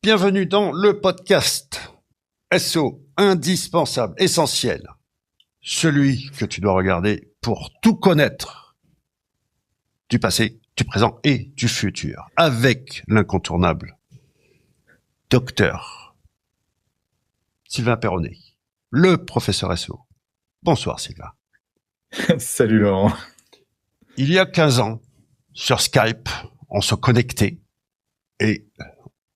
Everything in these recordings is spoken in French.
Bienvenue dans le podcast SEO indispensable, essentiel. Celui que tu dois regarder pour tout connaître du passé, du présent et du futur. Avec l'incontournable docteur Sylvain Perronnet, le professeur SEO. Bonsoir Sylvain. Salut Laurent. Il y a 15 ans, sur Skype, on se connectait et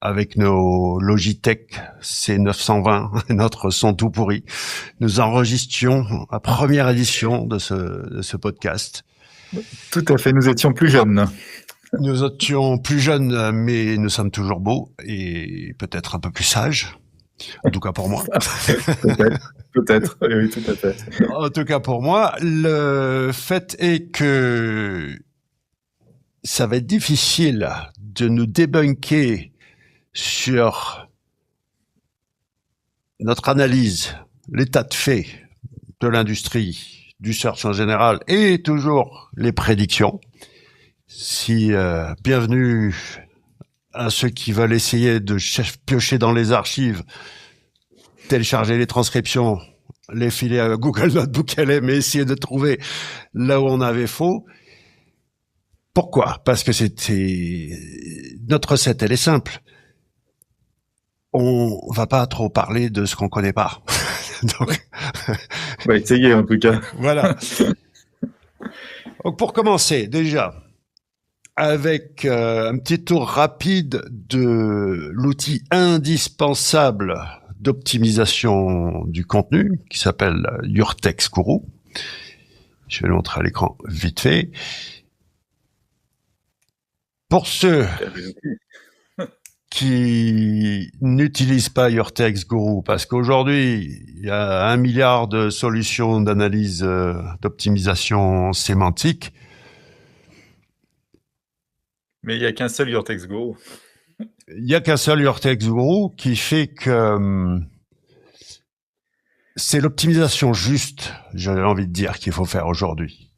avec nos Logitech C920, notre son tout pourri, nous enregistrions la première édition de ce podcast. Tout à fait, nous étions plus jeunes. Nous étions plus jeunes, mais nous sommes toujours beaux et peut-être un peu plus sages. En tout cas pour moi. Peut-être, oui, tout à fait. En tout cas pour moi, le fait est que ça va être difficile de nous débunker sur notre analyse, l'état de fait de l'industrie, du search en général et toujours les prédictions. Bienvenue à ceux qui veulent essayer de piocher dans les archives, télécharger les transcriptions, les filer à Google Notebook LM et essayer de trouver là où on avait faux. Pourquoi ? Parce que notre recette, elle est simple. On va pas trop parler de ce qu'on connaît pas. Donc, on va essayer en tout cas. Voilà. Donc pour commencer, déjà, avec un petit tour rapide de l'outil indispensable d'optimisation du contenu qui s'appelle Your Text Guru. Je vais le montrer à l'écran vite fait. Pour ceux qui n'utilisent pas Your Text Guru, parce qu'aujourd'hui, il y a 1 milliard de solutions d'analyse, d'optimisation sémantique. Mais il n'y a qu'un seul Your Text Guru. Il n'y a qu'un seul Your Text Guru qui fait que c'est l'optimisation juste, j'avais envie de dire, qu'il faut faire aujourd'hui.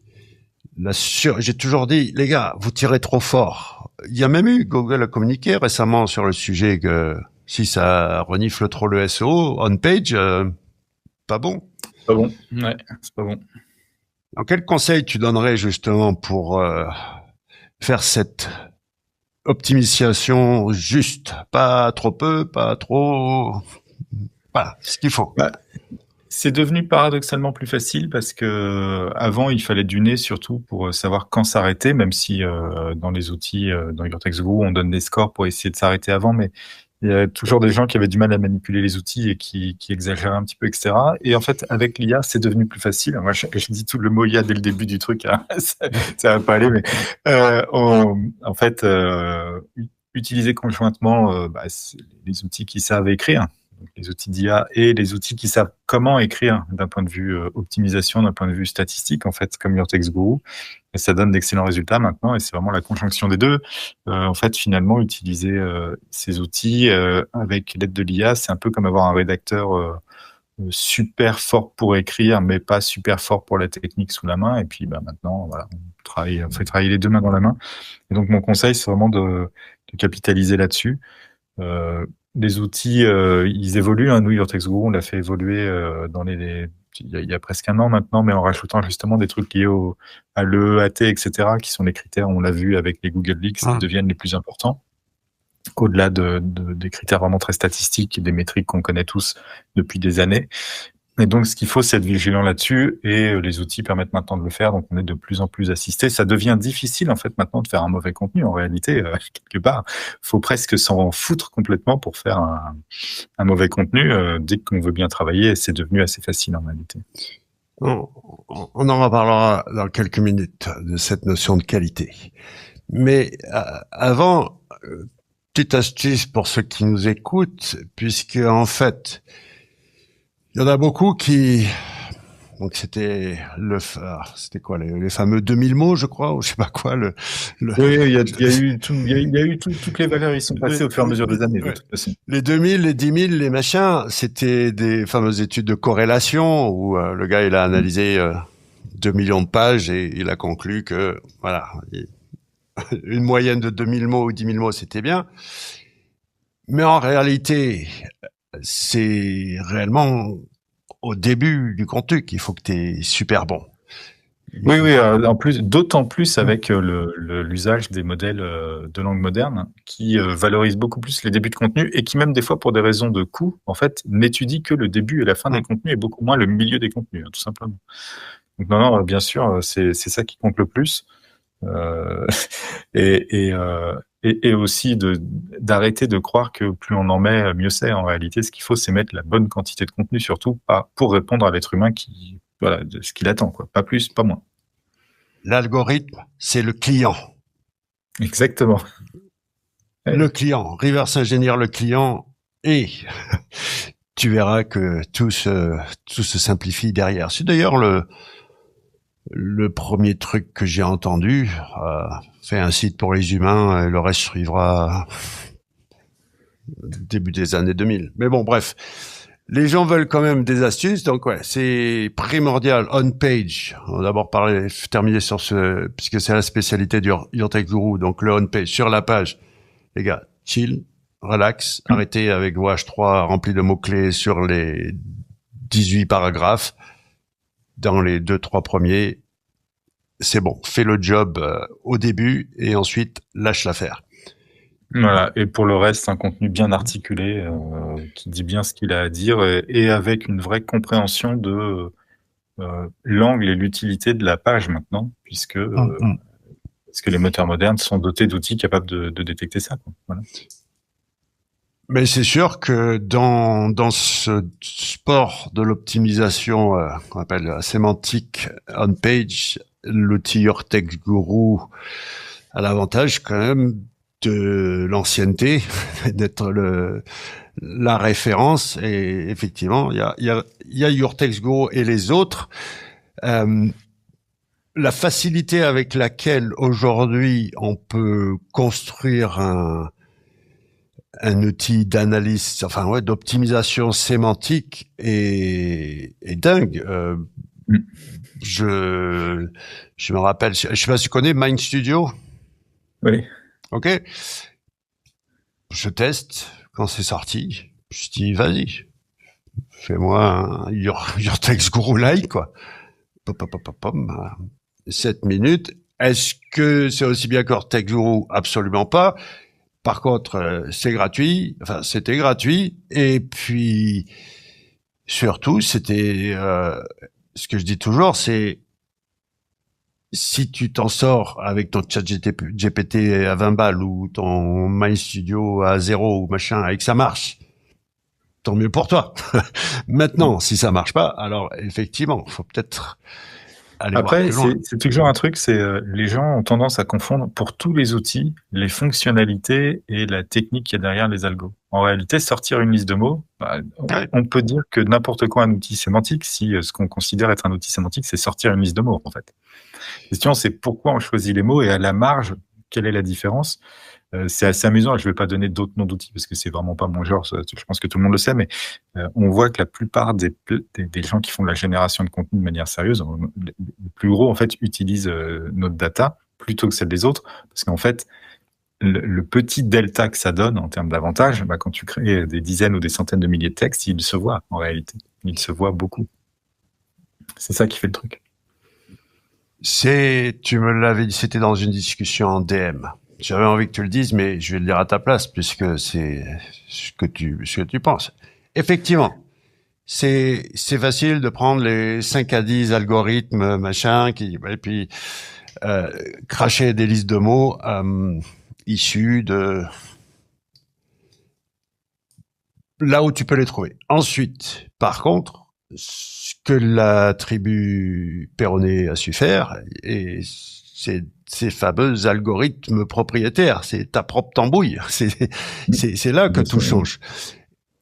J'ai toujours dit, les gars, vous tirez trop fort. Il y a même eu, Google a communiqué récemment sur le sujet que si ça renifle trop le SEO, on-page, pas bon. Pas bon, ouais, c'est pas bon. Alors, quel conseil tu donnerais justement pour faire cette optimisation juste? Pas trop peu, pas trop... Voilà, ce qu'il faut. C'est devenu paradoxalement plus facile parce que avant il fallait du nez surtout pour savoir quand s'arrêter, même si dans les outils, dans Your Text Guru, on donne des scores pour essayer de s'arrêter avant, mais il y a toujours des gens qui avaient du mal à manipuler les outils et qui exagéraient un petit peu, etc. Et en fait, avec l'IA, c'est devenu plus facile. Moi, je dis tout le mot IA dès le début du truc, hein. Ça va pas aller, mais en fait, utiliser conjointement les outils qui savent écrire, donc les outils d'IA et les outils qui savent comment écrire d'un point de vue optimisation, d'un point de vue statistique, en fait, comme Your Text Guru. Et ça donne d'excellents résultats maintenant, et c'est vraiment la conjonction des deux. En fait, finalement, utiliser ces outils avec l'aide de l'IA, c'est un peu comme avoir un rédacteur super fort pour écrire, mais pas super fort pour la technique sous la main. Et puis maintenant, voilà, on fait travailler les deux mains dans la main. Et donc, mon conseil, c'est vraiment de capitaliser là-dessus. Les outils, ils évoluent. Hein. Nous, Your Text Guru, on l'a fait évoluer il y a presque 1 an maintenant, mais en rajoutant justement des trucs liés à l'EAT, etc., qui sont les critères, on l'a vu avec les Google Leaks, qui deviennent les plus importants, au-delà des critères vraiment très statistiques et des métriques qu'on connaît tous depuis des années. Et donc, ce qu'il faut, c'est être vigilant là-dessus, et les outils permettent maintenant de le faire, donc on est de plus en plus assisté. Ça devient difficile, en fait, maintenant, de faire un mauvais contenu. En réalité, quelque part, faut presque s'en foutre complètement pour faire un mauvais contenu. Dès qu'on veut bien travailler, c'est devenu assez facile, en réalité. On en reparlera dans quelques minutes de cette notion de qualité. Mais avant, petite astuce pour ceux qui nous écoutent, puisque en fait, il y en a beaucoup qui... Donc c'était quoi les fameux 2000 mots, je crois, ou je sais pas quoi. Oui, il y a eu toutes les valeurs, ils sont passés au fur et à mesure des années. Ouais. De toute façon. Les 2000, les 10 000, les machins, c'était des fameuses études de corrélation où le gars il a analysé 2 millions de pages et il a conclu que voilà, une moyenne de 2000 mots ou 10 000 mots, c'était bien. Mais en réalité, c'est réellement au début du contenu qu'il faut que tu es super bon. Oui, en plus, d'autant plus avec l'usage des modèles de langue moderne qui valorisent beaucoup plus les débuts de contenu et qui même des fois, pour des raisons de coût, en fait, n'étudient que le début et la fin des contenus et beaucoup moins le milieu des contenus, tout simplement. Donc non, bien sûr, c'est ça qui compte le plus. Et aussi d'arrêter de croire que plus on en met, mieux c'est. En réalité, ce qu'il faut, c'est mettre la bonne quantité de contenu, surtout pour répondre à l'être humain de ce qu'il attend, quoi. Pas plus, pas moins. L'algorithme, c'est le client. Exactement. Le client, reverse ingénieur le client, et tu verras que tout se simplifie derrière. C'est d'ailleurs le premier truc que j'ai entendu. Fais un site pour les humains et le reste suivra début des années 2000. Mais bon, bref. Les gens veulent quand même des astuces, donc ouais, c'est primordial. On page, on va d'abord terminer sur puisque c'est la spécialité du Your Tech Guru, donc le on page, sur la page. Les gars, chill, relax, arrêtez avec vos H3 remplis de mots-clés sur les 18 paragraphes. Dans les 2-3 premiers, c'est bon, fais le job au début et ensuite lâche l'affaire. Voilà, et pour le reste, un contenu bien articulé, qui dit bien ce qu'il a à dire et avec une vraie compréhension de l'angle et l'utilité de la page maintenant, puisque les moteurs modernes sont dotés d'outils capables de détecter ça, quoi. Voilà. Mais c'est sûr que dans ce sport de l'optimisation qu'on appelle la sémantique on-page, l'outil Your Tech Guru a l'avantage quand même de l'ancienneté, d'être la référence. Et effectivement, il y a Your Tech Guru et les autres. La facilité avec laquelle aujourd'hui on peut construire un outil d'analyse, d'optimisation sémantique est dingue. Je me rappelle, je sais pas si tu connais Mind Studio. Oui. Ok. Je teste quand c'est sorti. Je dis vas-y, fais-moi un Your Tech Guru like, quoi. 7 minutes. Est-ce que c'est aussi bien que Your Tech Guru? Absolument pas. Par contre, c'est gratuit. Enfin, c'était gratuit. Et puis, surtout, c'était ce que je dis toujours, c'est si tu t'en sors avec ton chat GPT à 20 balles ou ton My Studio à 0 ou machin, et que ça marche, tant mieux pour toi. Maintenant, si ça marche pas, alors effectivement, faut peut-être aller voir plus loin. Après, c'est toujours un truc, c'est les gens ont tendance à confondre pour tous les outils les fonctionnalités et la technique qu'il y a derrière les algos. En réalité, sortir une liste de mots, on peut dire que n'importe quoi un outil sémantique, si ce qu'on considère être un outil sémantique, c'est sortir une liste de mots, en fait. La question, c'est pourquoi on choisit les mots et à la marge, quelle est la différence? C'est assez amusant. Je ne vais pas donner d'autres noms d'outils parce que c'est vraiment pas mon genre. Je pense que tout le monde le sait, mais on voit que la plupart des gens qui font de la génération de contenu de manière sérieuse, les plus gros en fait utilisent notre data plutôt que celle des autres, parce qu'en fait le petit delta que ça donne en termes d'avantages, quand tu crées des dizaines ou des centaines de milliers de textes, il se voit en réalité. Il se voit beaucoup. C'est ça qui fait le truc. Tu me l'avais dit, c'était dans une discussion en DM. J'avais envie que tu le dises, mais je vais le dire à ta place, puisque c'est ce que tu penses. Effectivement, c'est facile de prendre les 5 à 10 algorithmes, machin, et puis cracher des listes de mots issus de là où tu peux les trouver. Ensuite, par contre, ce que la tribu Perronnet a su faire, et c'est ces fameux algorithmes propriétaires, c'est ta propre tambouille, c'est là que tout change.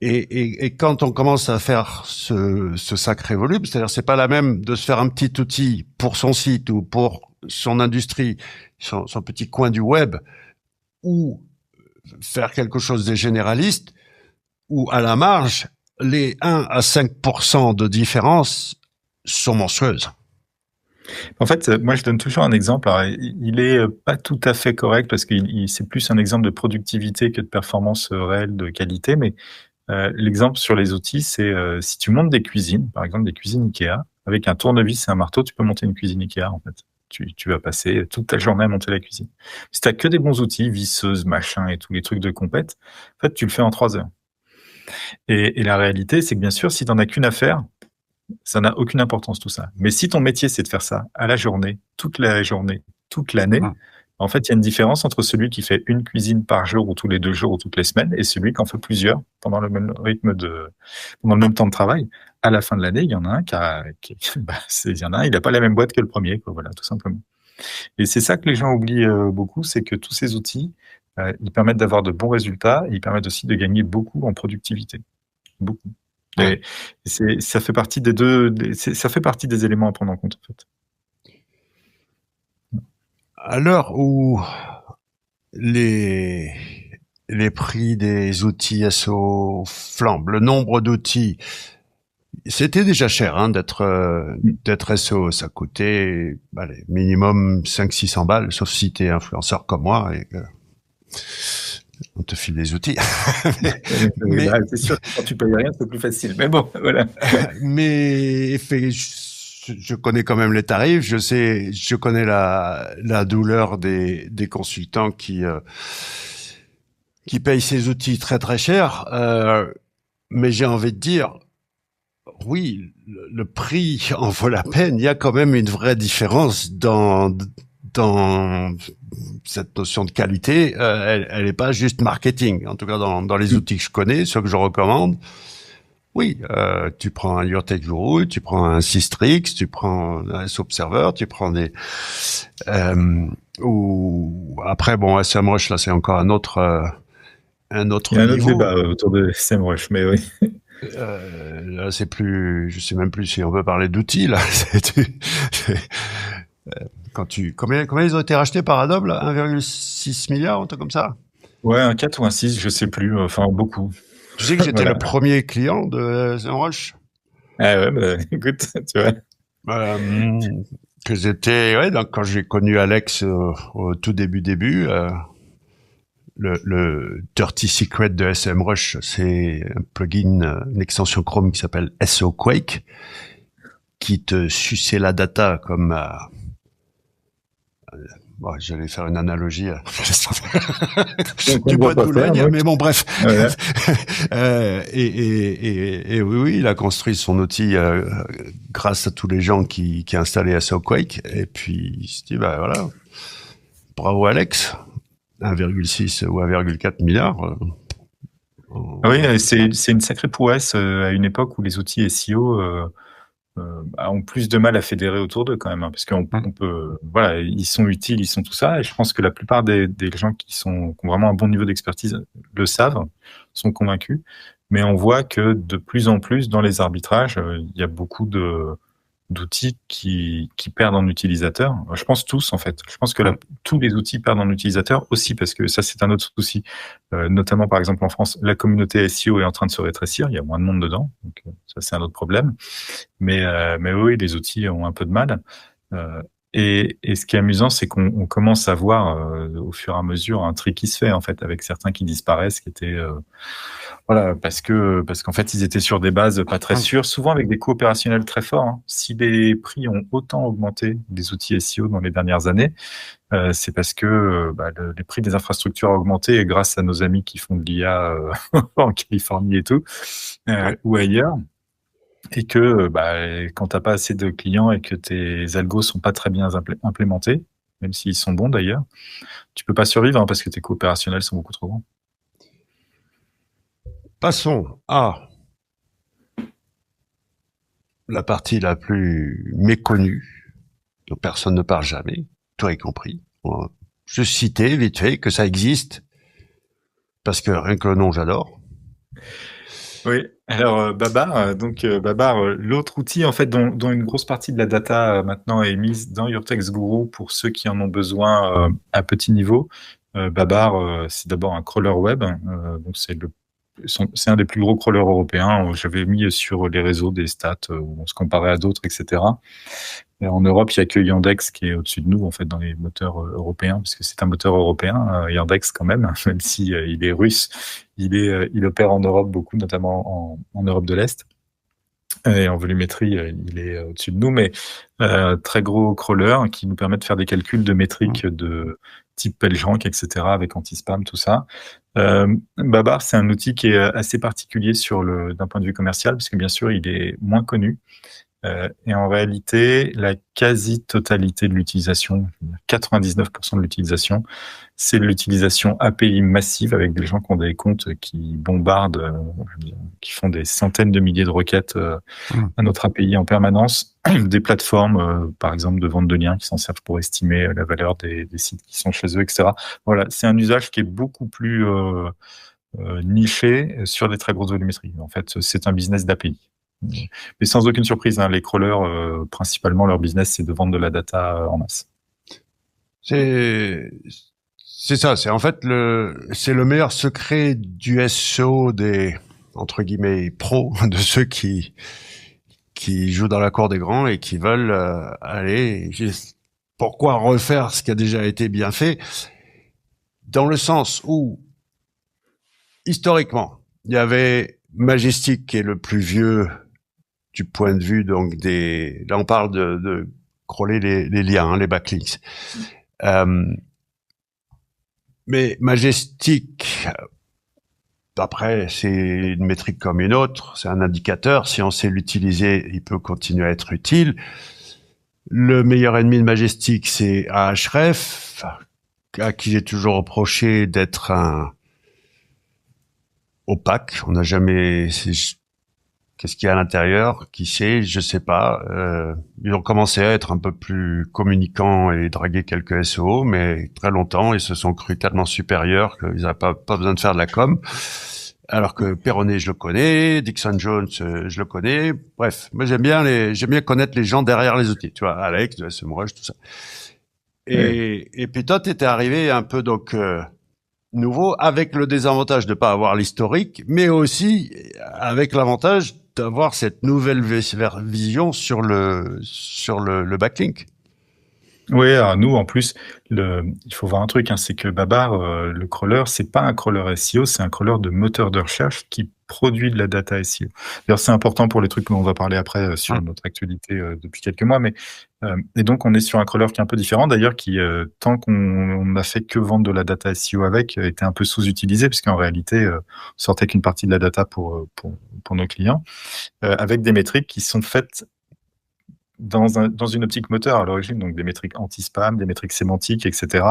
Et quand on commence à faire ce sacré volume, c'est-à-dire c'est pas la même de se faire un petit outil pour son site ou pour son industrie, son petit coin du web, ou faire quelque chose de généraliste, où à la marge, les 1 à 5% de différence sont monstrueuses. En fait, moi, je donne toujours un exemple. Alors, il est pas tout à fait correct parce que c'est plus un exemple de productivité que de performance réelle de qualité. Mais l'exemple sur les outils, c'est si tu montes des cuisines, par exemple des cuisines Ikea, avec un tournevis et un marteau, tu peux monter une cuisine Ikea en fait. Tu vas passer toute ta journée à monter la cuisine. Si t'as que des bons outils, visseuse, machin et tous les trucs de compète, en fait, tu le fais en 3 heures. Et la réalité, c'est que bien sûr, si t'en as qu'une à faire, ça n'a aucune importance tout ça. Mais si ton métier, c'est de faire ça à la journée, toute l'année, Hum. en fait, il y a une différence entre celui qui fait une cuisine par jour ou tous les 2 jours ou toutes les semaines et celui qui en fait plusieurs pendant le même pendant le même temps de travail. À la fin de l'année, il y en a un il y en a un, il n'a pas la même boîte que le premier, quoi, voilà, tout simplement. Et c'est ça que les gens oublient beaucoup, c'est que tous ces outils, ils permettent d'avoir de bons résultats et ils permettent aussi de gagner beaucoup en productivité. Beaucoup. Ouais. Et ça fait partie ça fait partie des éléments à prendre en compte, en fait. À l'heure où les les prix des outils SEO flambent, le nombre d'outils, c'était déjà cher d'être SEO, ça coûtait allez, minimum 500-600 balles, sauf si t'es influenceur comme moi et que on te file des outils. mais, C'est sûr que quand tu payes rien, c'est plus facile. Mais bon, voilà. mais je connais quand même les tarifs, je connais la douleur des consultants qui payent ces outils très très cher. Mais j'ai envie de dire, oui, le prix en vaut la peine. Il y a quand même une vraie différence dans cette notion de qualité. Elle est pas juste marketing. En tout cas, dans les outils que je connais, ceux que je recommande. Oui, tu prends un YourTech Guru, tu prends un Systrix, tu prends un S-Observer, tu prends des ou après bon SEMrush là c'est encore un Il y autre a un autre niveau. débat autour de SEMrush, mais oui. Là c'est plus, je sais même plus si on peut parler d'outils là. Quand combien ils ont été rachetés par Adobe là, 1,6 milliard, un truc comme ça. Ouais, un 4 ou un 6, je sais plus. Enfin, beaucoup. Tu sais que j'étais Voilà. le premier client de SEMrush. Ah ouais, bah, écoute, tu vois. Euh, que j'étais, ouais, donc quand j'ai connu Alex au tout début, le Dirty Secret de SEMrush, c'est un plugin, une extension Chrome qui s'appelle SO Quake, qui te suçait la data comme bon, j'allais faire une analogie Donc, on du ne bois voit de pas faire, Boulogne, oui. mais bon, bref. Voilà. Et oui, il a construit son outil grâce à tous les gens qui installaient SO Quake. Et puis, il se dit, bah voilà, bravo Alex, 1,6 ou 1,4 milliard. Ah oui, c'est une sacrée prouesse à une époque où les outils SEO ont plus de mal à fédérer autour d'eux quand même, hein, parce qu'on peut, voilà, ils sont utiles, ils sont tout ça, et je pense que la plupart des gens qui ont vraiment un bon niveau d'expertise le savent, sont convaincus, mais on voit que de plus en plus dans les arbitrages, il y a beaucoup d'outils qui perdent en utilisateur. Je pense tous en fait. Je pense que tous les outils perdent en utilisateur aussi parce que ça c'est un autre souci. Notamment par exemple en France, la communauté SEO est en train de se rétrécir. Il y a moins de monde dedans, donc ça c'est un autre problème. Mais oui, les outils ont un peu de mal. Euh, et ce qui est amusant, c'est qu'on commence à voir au fur et à mesure un tri qui se fait en fait avec certains qui disparaissent, qui étaient voilà, parce qu'en fait, ils étaient sur des bases pas très sûres, souvent avec des coûts opérationnels très forts, hein. Si les prix ont autant augmenté des outils SEO dans les dernières années, c'est parce que les prix des infrastructures ont augmenté et grâce à nos amis qui font de l'IA en Californie et tout, ou ailleurs. Et que quand t'as pas assez de clients et que tes algos sont pas très bien implémentés, même s'ils sont bons d'ailleurs, tu peux pas survivre hein, parce que tes coûts opérationnels sont beaucoup trop grands. Passons à la partie la plus méconnue, dont personne ne parle jamais, toi y compris. On va juste citer vite fait que ça existe, parce que rien que le nom, j'adore. Oui, alors Babar, Babar, l'autre outil en fait dont une grosse partie de la data maintenant est mise dans Your Text Guru pour ceux qui en ont besoin à petit niveau. Babar, c'est d'abord un crawler web, donc c'est c'est un des plus gros crawlers européens. J'avais mis sur les réseaux des stats où on se comparait à d'autres, etc. Et en Europe, il y a que Yandex qui est au-dessus de nous, en fait, dans les moteurs européens, parce que c'est un moteur européen, Yandex quand même, même si il est russe. Il opère en Europe beaucoup, notamment en Europe de l'Est. Et en volumétrie, il est au-dessus de nous, mais très gros crawler qui nous permet de faire des calculs de métriques de type PageRank, etc., avec anti-spam, tout ça. Babar, c'est un outil qui est assez particulier d'un point de vue commercial, parce que bien sûr, il est moins connu. Et en réalité, la quasi-totalité de l'utilisation, 99% de l'utilisation, c'est l'utilisation API massive avec des gens qui ont des comptes qui bombardent, qui font des centaines de milliers de requêtes à notre API en permanence, des plateformes, par exemple, de vente de liens qui s'en servent pour estimer la valeur des sites qui sont chez eux, etc. Voilà, c'est un usage qui est beaucoup plus niché sur des très grosses volumétries. En fait, c'est un business d'API. Mais sans aucune surprise, les crawlers, principalement, leur business, c'est de vendre de la data en masse. C'est ça, c'est en fait c'est le meilleur secret du SEO des, entre guillemets, pros, de ceux qui jouent dans la cour des grands et qui veulent aller. Pourquoi refaire ce qui a déjà été bien fait? Dans le sens où, historiquement, il y avait Majestic qui est le plus vieux du point de vue donc là on parle de crawler les liens, les backlinks. Mais Majestic, après c'est une métrique comme une autre, c'est un indicateur. Si on sait l'utiliser, il peut continuer à être utile. Le meilleur ennemi de Majestic, c'est Ahref, à qui j'ai toujours reproché d'être un opaque. On n'a jamais... Qu'est-ce qu'il y a à l'intérieur? Qui sait? Je sais pas. Ils ont commencé à être un peu plus communicants et draguer quelques SEO, mais très longtemps, ils se sont crus tellement supérieurs qu'ils n'avaient pas besoin de faire de la com. Alors que Perronnet, je le connais, Dixon Jones, je le connais. Bref, moi j'aime bien connaître les gens derrière les outils. Tu vois, Alex de SEMrush, tout ça. Et puis toi, t'étais arrivé un peu donc nouveau, avec le désavantage de pas avoir l'historique, mais aussi avec l'avantage d'avoir cette nouvelle vision sur le backlink. Oui, alors nous, en plus, il faut voir un truc, c'est que Babar, le crawler, c'est pas un crawler SEO, c'est un crawler de moteur de recherche qui produit de la data SEO. D'ailleurs, c'est important pour les trucs dont on va parler après sur notre actualité depuis quelques mois, mais et donc on est sur un crawler qui est un peu différent, d'ailleurs, qui tant qu'on n'a fait que vendre de la data SEO avec, était un peu sous-utilisé, puisqu'en réalité, on sortait qu'une partie de la data pour nos clients, avec des métriques qui sont faites dans une optique moteur à l'origine, donc des métriques anti-spam, des métriques sémantiques, etc.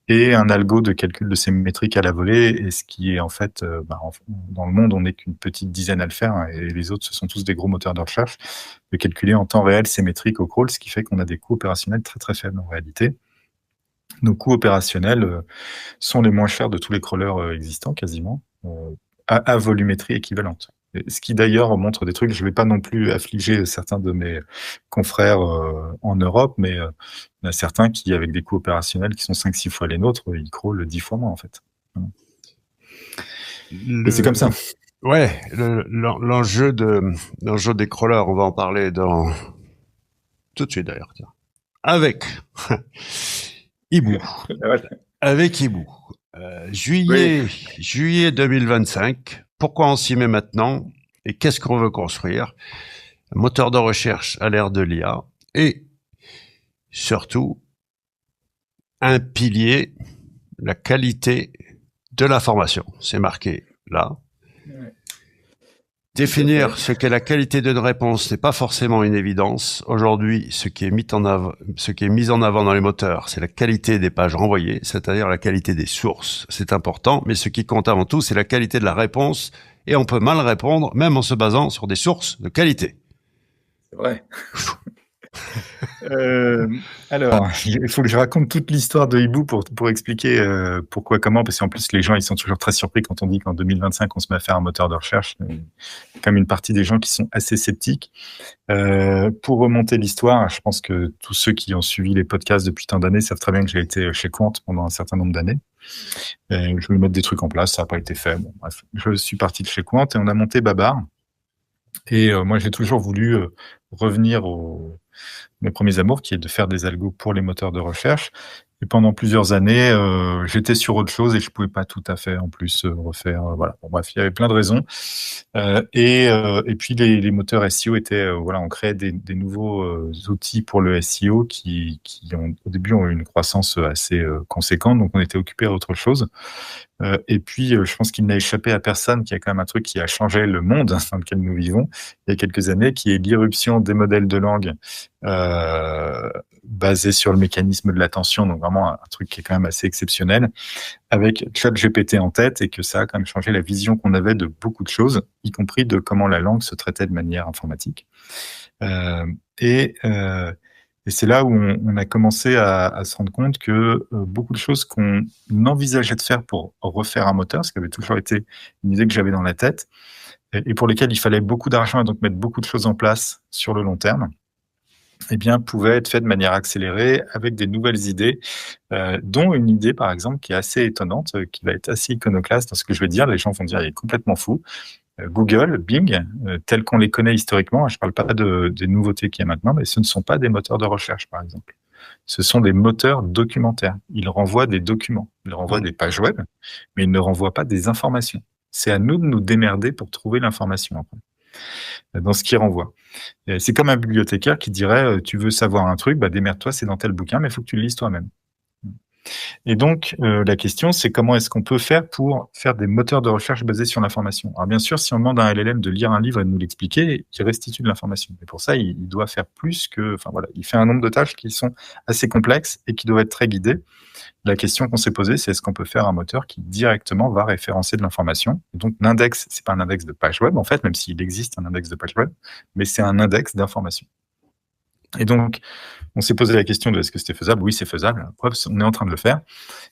Et un algo de calcul de ces métriques à la volée, et ce qui est en fait, dans le monde, on n'est qu'une petite dizaine à le faire, et les autres, ce sont tous des gros moteurs de recherche, de calculer en temps réel ces métriques au crawl, ce qui fait qu'on a des coûts opérationnels très très faibles en réalité. Nos coûts opérationnels sont les moins chers de tous les crawlers existants quasiment, à volumétrie équivalente. Ce qui d'ailleurs montre des trucs, je ne vais pas non plus affliger certains de mes confrères en Europe, mais il y en a certains qui, avec des coûts opérationnels qui sont 5-6 fois les nôtres, ils crawlent 10 fois moins en fait. Et c'est comme ça. Ouais, l'enjeu des crawlers, on va en parler tout de suite d'ailleurs. Tiens. Avec Hibou. Avec Hibou. Juillet 2025. Pourquoi on s'y met maintenant? Et qu'est-ce qu'on veut construire? Un moteur de recherche à l'ère de l'IA. Et surtout, un pilier, la qualité de l'information. C'est marqué là. Ouais. Définir ce qu'est la qualité d'une réponse n'est pas forcément une évidence. Aujourd'hui, ce qui est mis en avant dans les moteurs, c'est la qualité des pages renvoyées, c'est-à-dire la qualité des sources. C'est important, mais ce qui compte avant tout, c'est la qualité de la réponse. Et on peut mal répondre, même en se basant sur des sources de qualité. C'est vrai. Alors, il faut que je raconte toute l'histoire de Hibou pour expliquer pourquoi, comment, parce qu'en plus, les gens, ils sont toujours très surpris quand on dit qu'en 2025, on se met à faire un moteur de recherche. Il y a quand même une partie des gens qui sont assez sceptiques. Pour remonter l'histoire, je pense que tous ceux qui ont suivi les podcasts depuis tant d'années savent très bien que j'ai été chez Quant pendant un certain nombre d'années. Et je voulais mettre des trucs en place, ça n'a pas été fait. Bon, bref, je suis parti de chez Quant et on a monté Babar. Et moi, j'ai toujours voulu revenir mes premiers amours, qui est de faire des algos pour les moteurs de recherche. Et pendant plusieurs années, j'étais sur autre chose et je pouvais pas tout à fait en plus refaire. Voilà. Bon, bref, il y avait plein de raisons. Et puis les moteurs SEO étaient, voilà, on créait des nouveaux outils pour le SEO qui au début ont eu une croissance assez conséquente, donc on était occupé à autre chose. Et puis, je pense qu'il n'a échappé à personne qu'il y a quand même un truc qui a changé le monde dans lequel nous vivons il y a quelques années, qui est l'irruption des modèles de langue basés sur le mécanisme de l'attention, donc vraiment un truc qui est quand même assez exceptionnel, avec ChatGPT en tête, et que ça a quand même changé la vision qu'on avait de beaucoup de choses, y compris de comment la langue se traitait de manière informatique. Et c'est là où on a commencé à se rendre compte que beaucoup de choses qu'on envisageait de faire pour refaire un moteur, ce qui avait toujours été une idée que j'avais dans la tête, et pour lesquelles il fallait beaucoup d'argent et donc mettre beaucoup de choses en place sur le long terme, eh bien, pouvaient être faites de manière accélérée avec des nouvelles idées, dont une idée, par exemple, qui est assez étonnante, qui va être assez iconoclaste dans ce que je vais dire. Les gens vont dire, il est complètement fou. Google, Bing, tels qu'on les connaît historiquement, je ne parle pas des nouveautés qu'il y a maintenant, mais ce ne sont pas des moteurs de recherche, par exemple. Ce sont des moteurs documentaires. Ils renvoient des documents, ils renvoient des pages web, mais ils ne renvoient pas des informations. C'est à nous de nous démerder pour trouver l'information après, dans ce qu'ils renvoient. C'est comme un bibliothécaire qui dirait, tu veux savoir un truc, bah démerde-toi, c'est dans tel bouquin, mais il faut que tu le lises toi-même. Et donc, la question, c'est comment est-ce qu'on peut faire pour faire des moteurs de recherche basés sur l'information. Alors bien sûr, si on demande à un LLM de lire un livre et de nous l'expliquer, il restitue de l'information. Et pour ça, il doit faire plus que... Enfin voilà, il fait un nombre de tâches qui sont assez complexes et qui doivent être très guidées. La question qu'on s'est posée, c'est est-ce qu'on peut faire un moteur qui directement va référencer de l'information. Donc l'index, c'est pas un index de page web, en fait, même s'il existe un index de page web, mais c'est un index d'information. Et donc, on s'est posé la question de est-ce que c'était faisable? Oui, c'est faisable. Preuve, on est en train de le faire.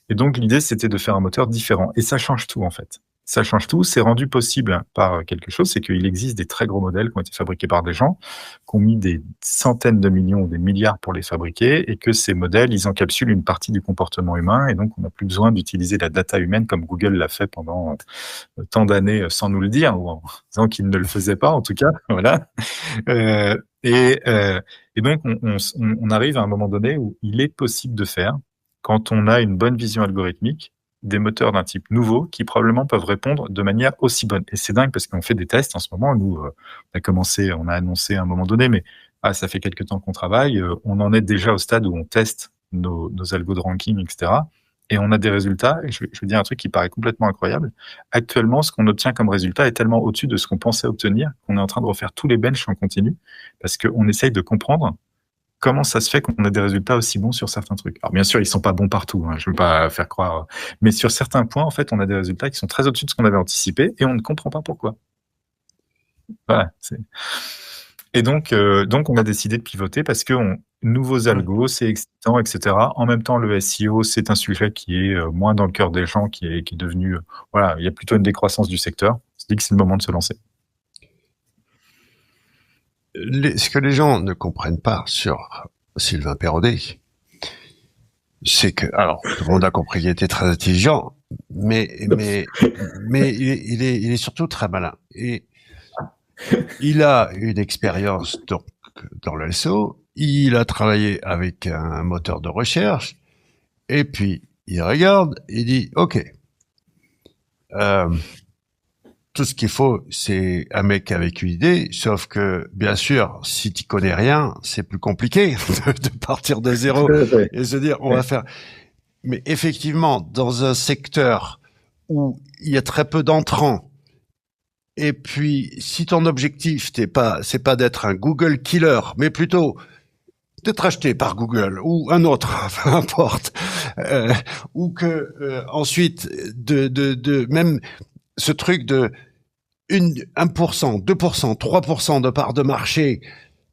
Et donc, l'idée, c'était de faire un moteur différent. Et ça change tout, en fait. Ça change tout. C'est rendu possible par quelque chose, c'est qu'il existe des très gros modèles qui ont été fabriqués par des gens, qui ont mis des centaines de millions ou des milliards pour les fabriquer, et que ces modèles, ils encapsulent une partie du comportement humain, et donc on n'a plus besoin d'utiliser la data humaine comme Google l'a fait pendant tant d'années sans nous le dire, ou en disant qu'il ne le faisait pas, en tout cas. Voilà. Et donc, on arrive à un moment donné où il est possible de faire, quand on a une bonne vision algorithmique, des moteurs d'un type nouveau qui probablement peuvent répondre de manière aussi bonne. Et c'est dingue parce qu'on fait des tests en ce moment. Nous, on a annoncé à un moment donné, mais ça fait quelques temps qu'on travaille. On en est déjà au stade où on teste nos algos de ranking, etc. Et on a des résultats. Et je vais dire un truc qui paraît complètement incroyable. Actuellement, ce qu'on obtient comme résultat est tellement au-dessus de ce qu'on pensait obtenir qu'on est en train de refaire tous les benches en continu parce qu'on essaye de comprendre comment ça se fait qu'on a des résultats aussi bons sur certains trucs. Alors bien sûr, ils sont pas bons partout, hein, je veux pas faire croire, mais sur certains points, en fait, on a des résultats qui sont très au-dessus de ce qu'on avait anticipé et on ne comprend pas pourquoi. Voilà. Et donc, on a décidé de pivoter parce que nouveaux algos, c'est excitant, etc. En même temps, le SEO, c'est un sujet qui est moins dans le cœur des gens, qui est devenu, voilà, il y a plutôt une décroissance du secteur. On se dit que c'est le moment de se lancer. Ce que les gens ne comprennent pas sur Sylvain Perrodet, c'est que, alors, tout le monde a compris qu'il était très intelligent, mais il est surtout très malin. Et il a une expérience donc dans le SEO, il a travaillé avec un moteur de recherche, et puis il regarde, il dit, OK, tout ce qu'il faut, c'est un mec avec une idée, sauf que, bien sûr, si tu connais rien, c'est plus compliqué de partir de zéro et se dire, on va faire. Mais effectivement, dans un secteur où il y a très peu d'entrants, et puis, si ton objectif c'est pas d'être un Google killer, mais plutôt d'être acheté par Google ou un autre, peu importe, ou que ensuite de même ce truc de 1%, 2%, 3% de part de marché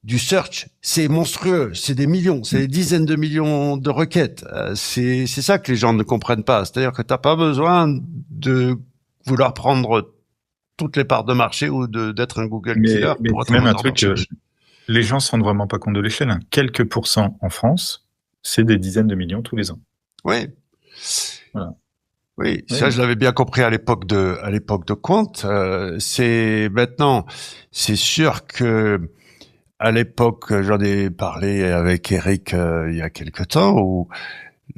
du search, c'est monstrueux, c'est des millions, c'est des dizaines de millions de requêtes. C'est ça que les gens ne comprennent pas. C'est-à-dire que t'as pas besoin de vouloir prendre toutes les parts de marché ou d'être un Google killer. Mais pour être même un truc, les gens se rendent vraiment pas compte de l'échelle. Hein. Quelques pourcents en France, c'est des dizaines de millions tous les ans. Oui. Voilà. Oui, ça Oui. je l'avais bien compris à l'époque de Quant. C'est maintenant, c'est sûr que à l'époque, j'en ai parlé avec Eric il y a quelque temps, où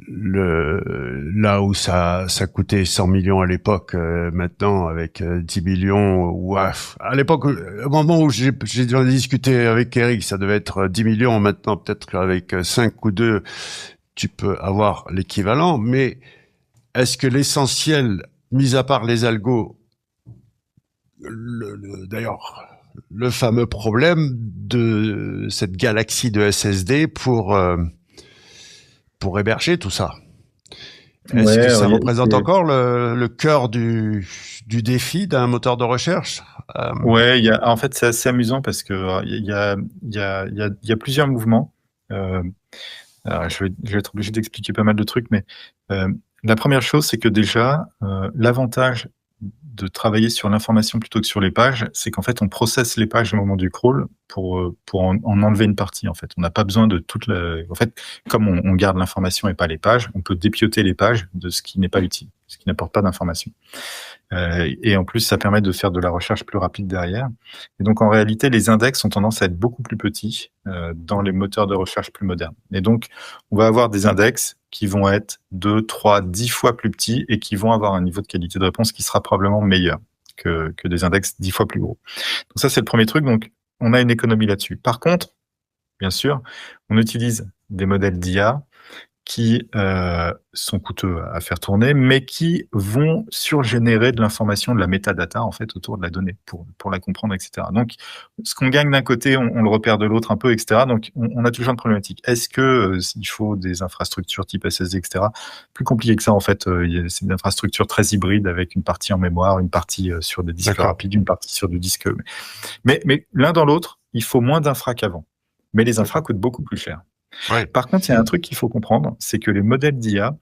là où ça coûtait 100 millions à l'époque, maintenant avec 10 millions, ou à l'époque, au moment où j'ai discuté avec Eric, ça devait être 10 millions. Maintenant, peut-être qu'avec 5 ou 2, tu peux avoir l'équivalent. Mais est-ce que l'essentiel, mis à part les algos, d'ailleurs, le fameux problème de cette galaxie de SSD pour héberger tout ça. Est-ce que Ouais, ça ouais, représente encore le cœur du défi d'un moteur de recherche? ouais, en fait, c'est assez amusant parce que il y a plusieurs mouvements. Euh, alors, je vais être obligé d'expliquer pas mal de trucs, mais euh, la première chose, c'est que déjà, l'avantage de travailler sur l'information plutôt que sur les pages, c'est qu'en fait, on processe les pages au moment du crawl pour en enlever une partie. En fait, on n'a pas besoin de toute la. En fait, comme on garde l'information et pas les pages, on peut dépioter les pages de ce qui n'est pas utile, ce qui n'apporte pas d'information. Et en plus, ça permet de faire de la recherche plus rapide derrière. Et donc, en réalité, les index ont tendance à être beaucoup plus petits dans les moteurs de recherche plus modernes. Et donc, on va avoir des index qui vont être 2, 3, 10 fois plus petits et qui vont avoir un niveau de qualité de réponse qui sera probablement meilleur que des index 10 fois plus gros. Donc ça, c'est le premier truc. Donc, on a une économie là-dessus. Par contre, bien sûr, on utilise des modèles d'IA qui sont coûteux à faire tourner, mais qui vont surgénérer de l'information, de la métadata en fait autour de la donnée pour la comprendre, etc. Donc, ce qu'on gagne d'un côté, on le repère de l'autre un peu, etc. Donc, on a toujours une problématique. Est-ce que il faut des infrastructures type SSD, etc. Plus compliqué que ça en fait. C'est une infrastructure très hybride avec une partie en mémoire, une partie sur des disques rapides, une partie sur du disque. Mais l'un dans l'autre, il faut moins d'infra qu'avant. Mais les infra coûtent beaucoup plus cher. Ouais. Par contre, il y a un truc qu'il faut comprendre, c'est que les modèles d'IA,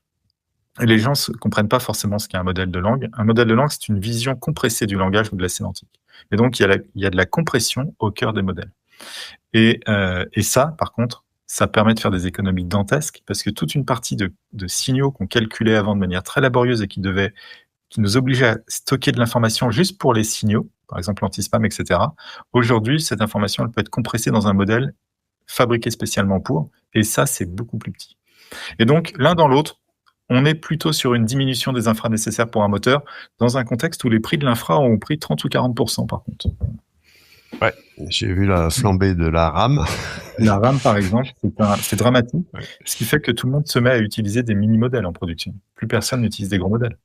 les gens ne comprennent pas forcément ce qu'est un modèle de langue. Un modèle de langue, c'est une vision compressée du langage ou de la sémantique. Et donc, il y a de la compression au cœur des modèles. Et ça, par contre, ça permet de faire des économies dantesques parce que toute une partie de signaux qu'on calculait avant de manière très laborieuse et qui nous obligeait à stocker de l'information juste pour les signaux, par exemple anti-spam, etc. Aujourd'hui, cette information, elle peut être compressée dans un modèle fabriqué spécialement pour, et ça, c'est beaucoup plus petit. Et donc, l'un dans l'autre, on est plutôt sur une diminution des infras nécessaires pour un moteur, dans un contexte où les prix de l'infra ont pris 30 ou 40% par contre. Ouais, j'ai vu la flambée de la RAM. La RAM, par exemple, c'est dramatique, Ouais. ce qui fait que tout le monde se met à utiliser des mini-modèles en production. Plus personne n'utilise des gros modèles.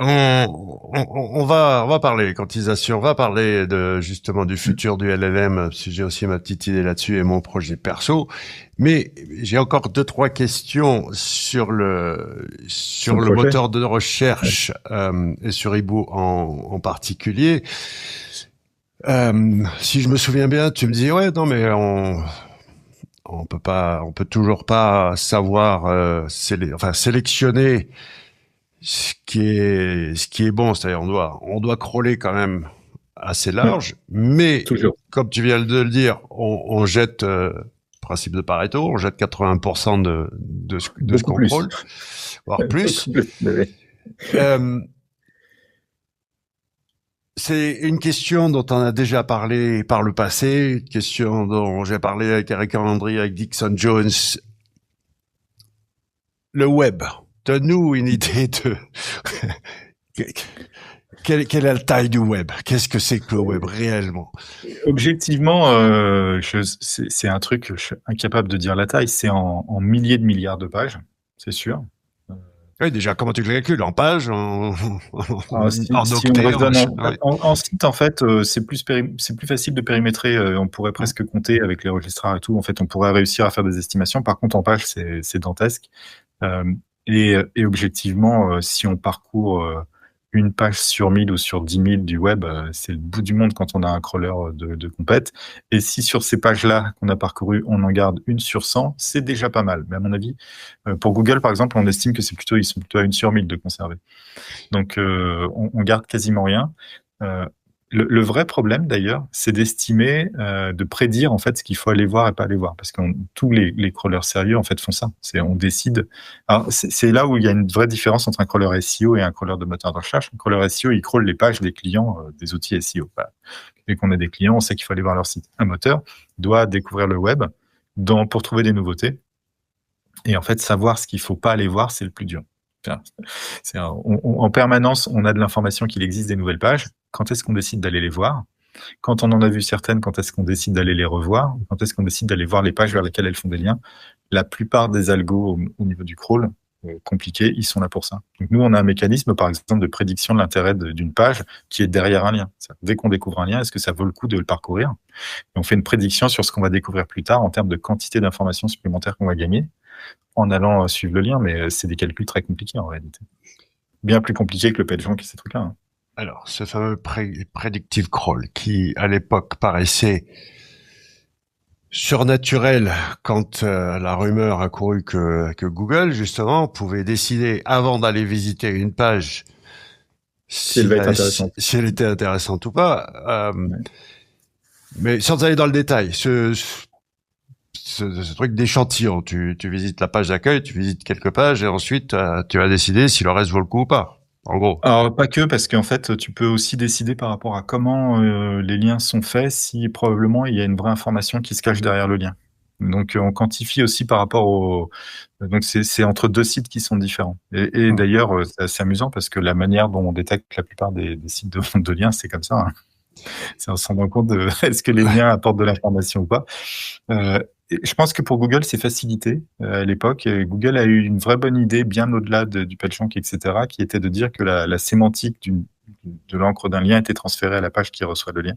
On va parler, quantisation, on va parler justement du futur du LLM, si j'ai aussi ma petite idée là-dessus et mon projet perso. Mais j'ai encore 2-3 questions sur le moteur de recherche, et sur Ibu en particulier. Si je me souviens bien, tu me dis, ouais, non, mais on peut toujours pas savoir, sélectionner ce qui est bon, c'est-à-dire on doit crawler quand même assez large, mais Toujours. comme tu viens de le dire, on jette, principe de Pareto, on jette 80% de ce qu'on crawl, voire plus. C'est une question dont on a déjà parlé par le passé, une question dont j'ai parlé avec Eric Landry, avec Dixon Jones. Le web, donne-nous une idée de quelle est la taille du web? Qu'est-ce que c'est que le web réellement? Objectivement, c'est un truc, je suis incapable de dire la taille, c'est en milliers de milliards de pages, c'est sûr. Oui, déjà, comment tu le calcules? En pages, en Si on octets, raisonne ouais. en site, en fait, c'est plus facile de périmétrer. On pourrait presque compter avec les registrars et tout. En fait, on pourrait réussir à faire des estimations. Par contre, en page, c'est dantesque. Euh, et objectivement, si on parcourt une page sur 1000 ou sur 10 000 du web, c'est le bout du monde quand on a un crawler de compète. Et si sur ces pages-là qu'on a parcourues, on en garde une sur 100, c'est déjà pas mal. Mais à mon avis, pour Google, par exemple, on estime que ils sont plutôt à une sur 1000 de conserver. Donc, on garde quasiment rien. Le vrai problème d'ailleurs, c'est d'estimer, de prédire en fait ce qu'il faut aller voir et pas aller voir, parce que tous les crawlers sérieux en fait font ça. C'est on décide. Alors c'est là où il y a une vraie différence entre un crawler SEO et un crawler de moteur de recherche. Un crawler SEO, il crawl les pages des clients des outils SEO. Voilà. Dès qu'on a des clients, on sait qu'il faut aller voir leur site. Un moteur doit découvrir le web pour trouver des nouveautés. Et en fait, savoir ce qu'il faut pas aller voir, c'est le plus dur. Enfin, en permanence, on a de l'information qu'il existe des nouvelles pages. Quand est-ce qu'on décide d'aller les voir? Quand on en a vu certaines, quand est-ce qu'on décide d'aller les revoir? Quand est-ce qu'on décide d'aller voir les pages vers lesquelles elles font des liens? La plupart des algos au niveau du crawl, compliqués, ils sont là pour ça. Donc nous, on a un mécanisme, par exemple, de prédiction de l'intérêt d'une page qui est derrière un lien. Dès qu'on découvre un lien, est-ce que ça vaut le coup de le parcourir? Et on fait une prédiction sur ce qu'on va découvrir plus tard en termes de quantité d'informations supplémentaires qu'on va gagner en allant suivre le lien, mais c'est des calculs très compliqués en réalité. Bien plus compliqués que le PageRank et ces trucs-là. Hein. Alors, ce fameux predictive crawl qui, à l'époque, paraissait surnaturel quand la rumeur a couru que Google, justement, pouvait décider, avant d'aller visiter une page, si elle était intéressante ou pas. Ouais. Mais sans aller dans le détail, ce truc d'échantillon, tu visites la page d'accueil, tu visites quelques pages et ensuite tu vas décider si le reste vaut le coup ou pas, en gros. Alors pas que, parce qu'en fait tu peux aussi décider par rapport à comment les liens sont faits, si probablement il y a une vraie information qui se cache derrière le lien. Donc on quantifie aussi par rapport au... Donc c'est entre deux sites qui sont différents. Et d'ailleurs c'est assez amusant parce que la manière dont on détecte la plupart des sites de vente de liens, c'est comme ça. Hein. C'est en se rendant compte de est-ce que les liens apportent de l'information ou pas. Je pense que pour Google, c'est facilité à l'époque. Google a eu une vraie bonne idée, bien au-delà du PageRank, etc., qui était de dire que la sémantique de l'encre d'un lien était transférée à la page qui reçoit le lien.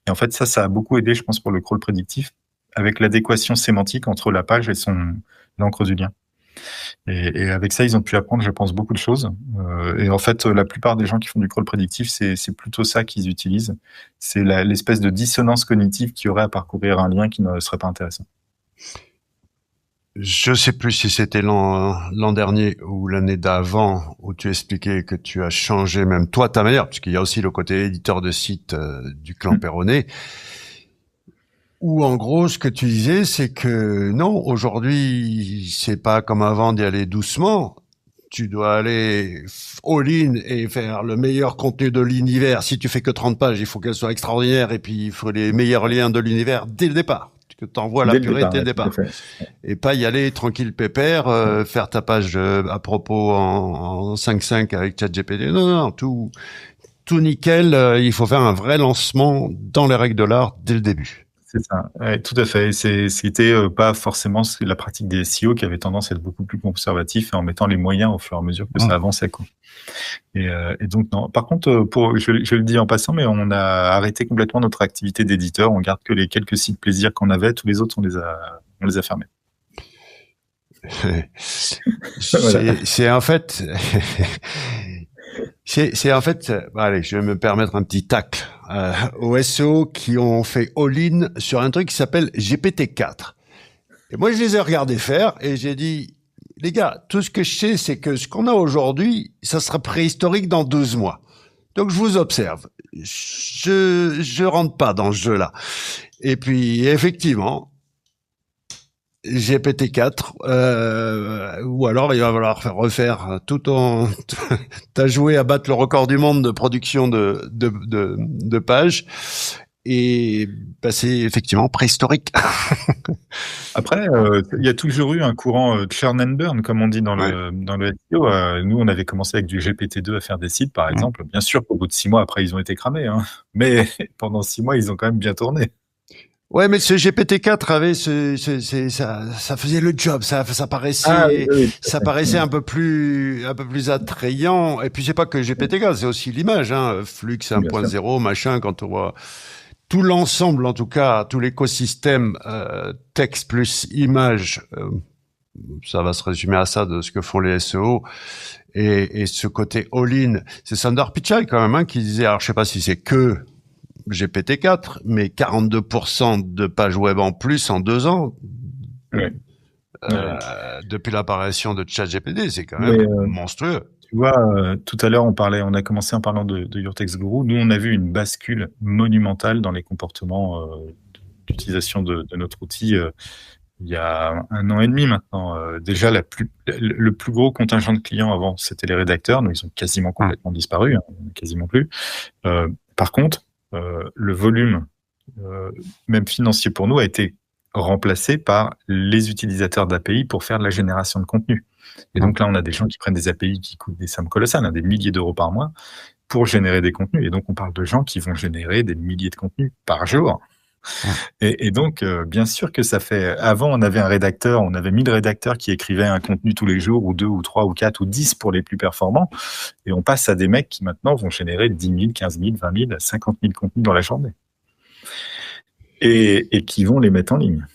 Et en fait, ça a beaucoup aidé, je pense, pour le crawl prédictif, avec l'adéquation sémantique entre la page et l'encre du lien. Et avec ça, ils ont pu apprendre, je pense, beaucoup de choses. Et en fait, la plupart des gens qui font du crawl prédictif, c'est plutôt ça qu'ils utilisent. C'est l'espèce de dissonance cognitive qu'il y aurait à parcourir un lien qui ne serait pas intéressant. Je sais plus si c'était l'an dernier ou l'année d'avant où tu expliquais que tu as changé même toi ta manière, parce qu'il y a aussi le côté éditeur de site du clan Perronnet. Où en gros, ce que tu disais, c'est que non, aujourd'hui, c'est pas comme avant d'y aller doucement. Tu dois aller all-in et faire le meilleur contenu de l'univers. Si tu fais que 30 pages, il faut qu'elle soit extraordinaire et puis il faut les meilleurs liens de l'univers dès le départ. Que t'envoies la purée dès le départ. Et pas y aller tranquille pépère, faire ta page à propos en 5.5 avec ChatGPT. Non, tout nickel. Il faut faire un vrai lancement dans les règles de l'art dès le début. C'est ça, ouais, tout à fait. C'était pas forcément la pratique des SEO qui avait tendance à être beaucoup plus conservatif et en mettant les moyens au fur et à mesure que ça avançait, quoi. Et donc non. Par contre, je le dis en passant, mais on a arrêté complètement notre activité d'éditeur. On garde que les quelques sites plaisir qu'on avait. Tous les autres, on les a fermés. C'est en fait. C'est en fait, allez, je vais me permettre un petit tacle aux SEO qui ont fait all-in sur un truc qui s'appelle GPT-4. Et moi, je les ai regardés faire et j'ai dit, les gars, tout ce que je sais, c'est que ce qu'on a aujourd'hui, ça sera préhistorique dans 12 mois. Donc, je vous observe. Je rentre pas dans ce jeu-là. Et puis, effectivement, GPT-4, ou alors il va falloir refaire t'as joué à battre le record du monde de production de pages et bah, c'est effectivement préhistorique. Après, il y a toujours eu un courant churn and burn, comme on dit dans le SEO. Nous, on avait commencé avec du GPT-2 à faire des sites, par exemple. Bien sûr qu'au bout de 6 mois, après, ils ont été cramés, hein. Mais pendant 6 mois, ils ont quand même bien tourné. Ouais, mais ce GPT-4 avait ça faisait le job, ça paraissait, ça paraissait un peu plus attrayant. Et puis c'est pas que GPT-4, c'est aussi l'image, hein. Flux 1.0, machin, quand on voit tout l'ensemble, en tout cas, tout l'écosystème, texte plus image, ça va se résumer à ça de ce que font les SEO. Et ce côté all-in, c'est Sundar Pichai quand même, hein, qui disait, alors je sais pas si c'est que GPT-4, mais 42% de pages web en plus en 2 ans. Ouais. Depuis l'apparition de ChatGPT, c'est quand même monstrueux. Tu vois, tout à l'heure, on a commencé en parlant de Your Text Guru. Nous, on a vu une bascule monumentale dans les comportements d'utilisation de notre outil il y a 1 an et demi maintenant. Déjà, le plus gros contingent de clients avant, c'était les rédacteurs. Donc, ils ont quasiment complètement disparu, hein, quasiment plus. Par contre, le volume, même financier pour nous, a été remplacé par les utilisateurs d'API pour faire de la génération de contenu. Et donc là, on a des gens qui prennent des API qui coûtent des sommes colossales, hein, des milliers d'euros par mois, pour générer des contenus. Et donc, on parle de gens qui vont générer des milliers de contenus par jour. Et donc, bien sûr que ça fait... Avant, on avait on avait 1000 rédacteurs qui écrivaient un contenu tous les jours, ou 2, ou 3, ou 4, ou 10 pour les plus performants. Et on passe à des mecs qui maintenant vont générer 10 000, 15 000, 20 000, 50 000 contenus dans la journée. Et qui vont les mettre en ligne.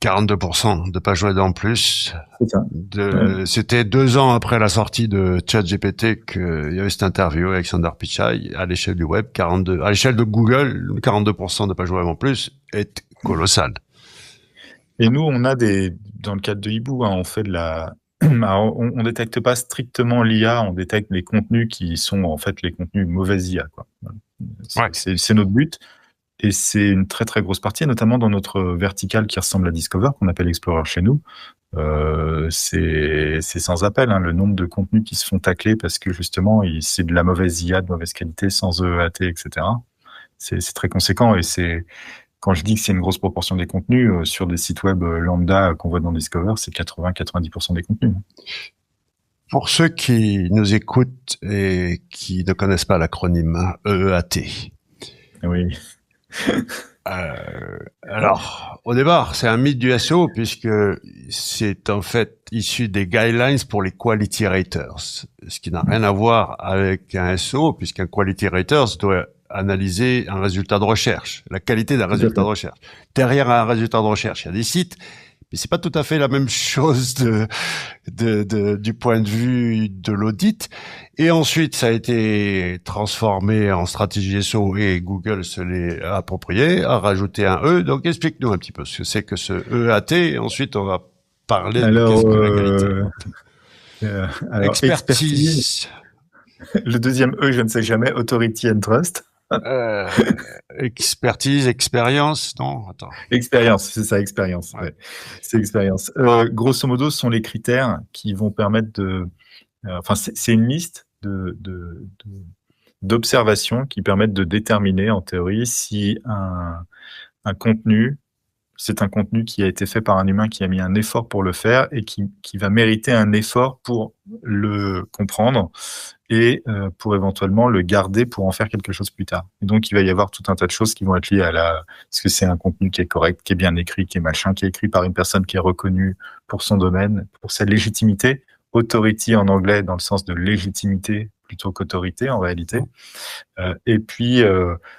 42% de pages web en plus. C'est ça. C'était 2 ans après la sortie de ChatGPT qu'il y avait cette interview avec Sundar Pichai à l'échelle du web. À l'échelle de Google, 42% de pages web en plus est colossal. Et nous, on a dans le cadre de Hibou, hein, on fait on détecte pas strictement l'IA, on détecte les contenus qui sont en fait les contenus mauvais IA, quoi. C'est notre but. Et c'est une très très grosse partie, notamment dans notre verticale qui ressemble à Discover, qu'on appelle Explorer chez nous. C'est sans appel, hein, le nombre de contenus qui se font tacler parce que justement, c'est de la mauvaise IA, de mauvaise qualité, sans EAT, etc. C'est très conséquent. Et quand je dis que c'est une grosse proportion des contenus, sur des sites web lambda qu'on voit dans Discover, c'est 80-90% des contenus. Pour ceux qui nous écoutent et qui ne connaissent pas l'acronyme EAT. Oui. Alors, au départ, c'est un mythe du SEO puisque c'est en fait issu des guidelines pour les quality raters, ce qui n'a rien à voir avec un SEO puisqu'un quality raters doit analyser un résultat de recherche, la qualité d'un résultat de recherche. Derrière un résultat de recherche, il y a des sites, mais c'est pas tout à fait la même chose du point de vue de l'audit. Et ensuite, ça a été transformé en stratégie SEO et Google se l'est approprié, a rajouté un E. Donc, explique-nous un petit peu ce que c'est que ce EAT. Et ensuite, on va parler de qu'est-ce que la qualité. Expertise. Le deuxième E, je ne sais jamais, Authority and Trust. Expertise, expérience, non, attends. Expérience, c'est ça, expérience. Ouais. C'est expérience. Grosso modo, ce sont les critères qui vont permettre c'est une liste d'observations qui permettent de déterminer, en théorie, si un contenu, c'est un contenu qui a été fait par un humain qui a mis un effort pour le faire et qui va mériter un effort pour le comprendre et pour éventuellement le garder pour en faire quelque chose plus tard. Et donc, il va y avoir tout un tas de choses qui vont être liées est-ce que c'est un contenu qui est correct, qui est bien écrit, qui est machin, qui est écrit par une personne qui est reconnue pour son domaine, pour sa légitimité. Authority en anglais dans le sens de légitimité plutôt qu'autorité en réalité. Et puis,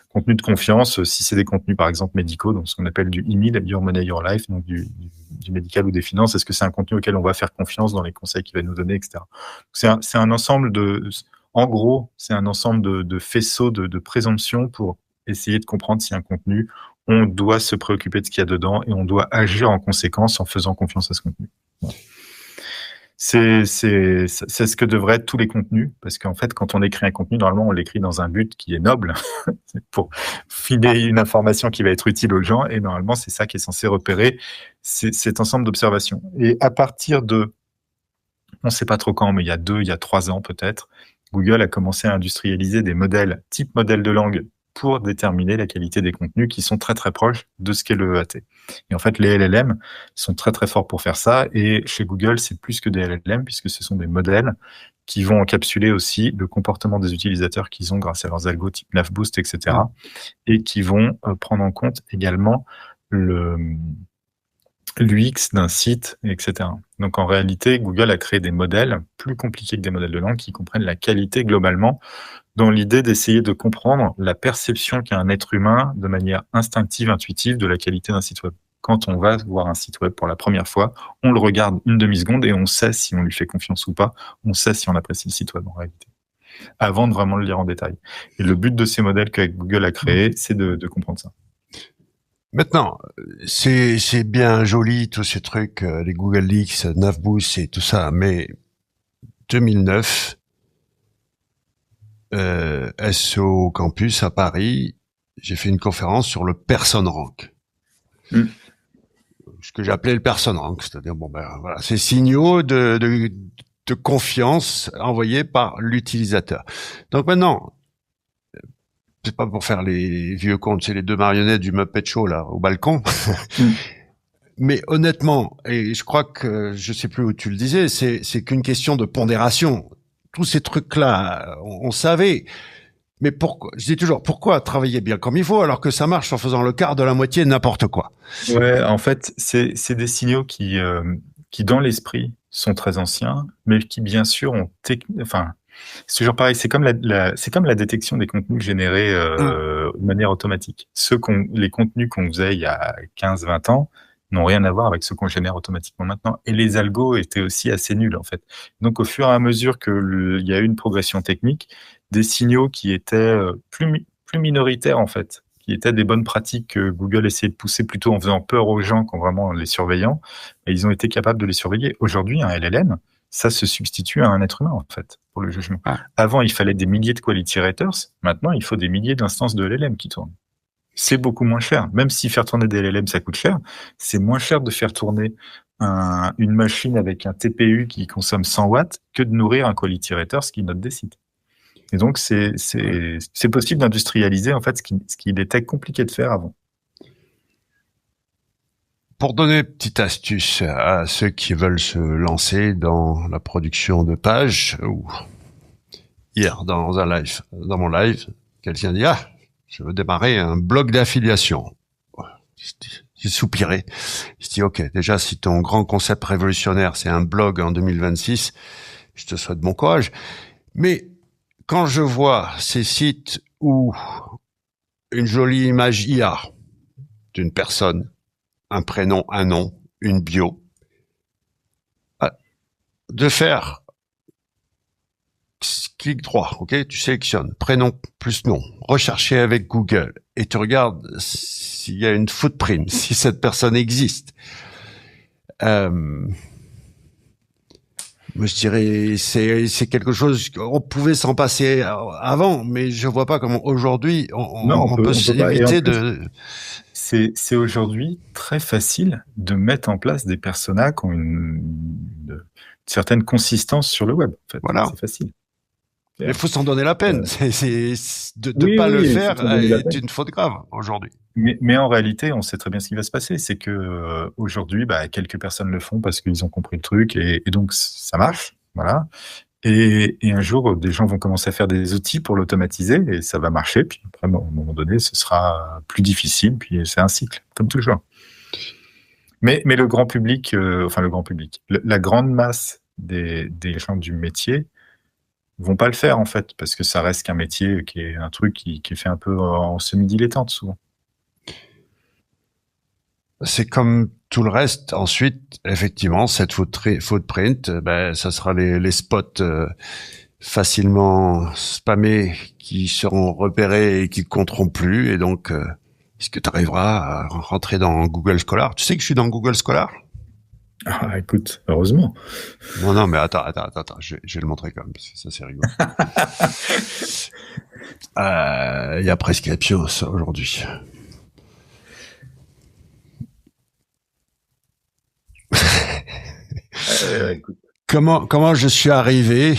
contenu de confiance, si c'est des contenus par exemple médicaux, donc ce qu'on appelle du IMIL, Your Money, Your Life, donc du médical ou des finances, est-ce que c'est un contenu auquel on va faire confiance dans les conseils qu'il va nous donner, etc. C'est un ensemble en gros, c'est un ensemble de faisceaux de présomptions pour essayer de comprendre si un contenu, on doit se préoccuper de ce qu'il y a dedans et on doit agir en conséquence en faisant confiance à ce contenu. Voilà. C'est ce que devraient être tous les contenus, parce qu'en fait, quand on écrit un contenu, normalement, on l'écrit dans un but qui est noble, pour filer une information qui va être utile aux gens, et normalement, c'est ça qui est censé repérer cet ensemble d'observations. Et à partir on ne sait pas trop quand, mais il y a 3 ans peut-être, Google a commencé à industrialiser des modèles, type modèle de langue, pour déterminer la qualité des contenus qui sont très très proches de ce qu'est le EAT. Et en fait, les LLM sont très très forts pour faire ça. Et chez Google, c'est plus que des LLM puisque ce sont des modèles qui vont encapsuler aussi le comportement des utilisateurs qu'ils ont grâce à leurs algos type NavBoost, etc. Et qui vont prendre en compte également l'UX d'un site, etc. Donc en réalité, Google a créé des modèles plus compliqués que des modèles de langue qui comprennent la qualité globalement dans l'idée d'essayer de comprendre la perception qu'a un être humain de manière instinctive, intuitive de la qualité d'un site web. Quand on va voir un site web pour la première fois, on le regarde une demi-seconde et on sait si on lui fait confiance ou pas, on sait si on apprécie le site web en réalité, avant de vraiment le lire en détail. Et le but de ces modèles que Google a créés, c'est de comprendre ça. Maintenant, c'est bien joli tous ces trucs, les Google Leaks, NavBoost et tout ça, mais 2009, SO Campus à Paris, j'ai fait une conférence sur le person rank. Ce que j'appelais le person rank, c'est-à-dire voilà, ces signaux de confiance envoyés par l'utilisateur. Donc maintenant, c'est pas pour faire les vieux contes, c'est les deux marionnettes du Muppet Show là au balcon. Mais honnêtement, et je crois que je sais plus où tu le disais, c'est qu'une question de pondération. Tous ces trucs-là, on savait. Mais pourquoi, je dis toujours, pourquoi travailler bien comme il faut alors que ça marche en faisant le quart de la moitié n'importe quoi? Ouais, en fait, c'est des signaux qui dans l'esprit sont très anciens, mais qui bien sûr ont c'est toujours pareil, c'est comme la détection des contenus générés de manière automatique. Les contenus qu'on faisait il y a 15-20 ans n'ont rien à voir avec ceux qu'on génère automatiquement maintenant. Et les algos étaient aussi assez nuls, en fait. Donc, au fur et à mesure il y a eu une progression technique, des signaux qui étaient plus minoritaires, en fait, qui étaient des bonnes pratiques que Google essayait de pousser plutôt en faisant peur aux gens qu'en vraiment les surveillant, et ils ont été capables de les surveiller. Aujourd'hui, un LLM, ça se substitue à un être humain, en fait, pour le jugement. Avant, il fallait des milliers de quality raters. Maintenant, il faut des milliers d'instances de LLM qui tournent. C'est beaucoup moins cher. Même si faire tourner des LLM, ça coûte cher, c'est moins cher de faire tourner une machine avec un TPU qui consomme 100 watts que de nourrir un quality rater qui note des sites. Et donc, c'est possible d'industrialiser, en fait, ce qu'il était compliqué de faire avant. Pour donner une petite astuce à ceux qui veulent se lancer dans la production de pages, ou hier dans mon live, quelqu'un dit je veux démarrer un blog d'affiliation. J'ai soupiré. Je dis ok, déjà si ton grand concept révolutionnaire c'est un blog en 2026, je te souhaite bon courage. Mais quand je vois ces sites où une jolie image IA d'une personne, un prénom, un nom, une bio, de faire clic droit, ok, tu sélectionnes prénom plus nom, rechercher avec Google et tu regardes s'il y a une footprint, si cette personne existe. Je dirais c'est quelque chose qu'on pouvait s'en passer avant, mais je vois pas comment aujourd'hui on peut s'éviter de. C'est aujourd'hui très facile de mettre en place des personas qui ont une certaine consistance sur le web. En fait. Voilà. C'est facile. Il faut s'en donner la peine. C'est de pas le faire est une faute grave aujourd'hui. Mais en réalité, on sait très bien ce qui va se passer. C'est que aujourd'hui, quelques personnes le font parce qu'ils ont compris le truc et donc ça marche. Voilà. Et un jour, des gens vont commencer à faire des outils pour l'automatiser et ça va marcher. Puis après, à un moment donné, ce sera plus difficile. Puis c'est un cycle, comme toujours. Mais le grand public, la grande masse des gens du métier vont pas le faire en fait, parce que ça reste qu'un métier qui est un truc qui est fait un peu en semi-dilettante souvent. C'est comme tout le reste. Ensuite, effectivement, cette footprint, ça sera les spots facilement spammés qui seront repérés et qui ne compteront plus. Et donc, est-ce que tu arriveras à rentrer dans Google Scholar? Tu sais que je suis dans Google Scholar? Ah, écoute, heureusement. Non, mais attends, je vais le montrer quand même, parce que ça, c'est rigolo. Il y a Prescription aujourd'hui. Comment je suis arrivé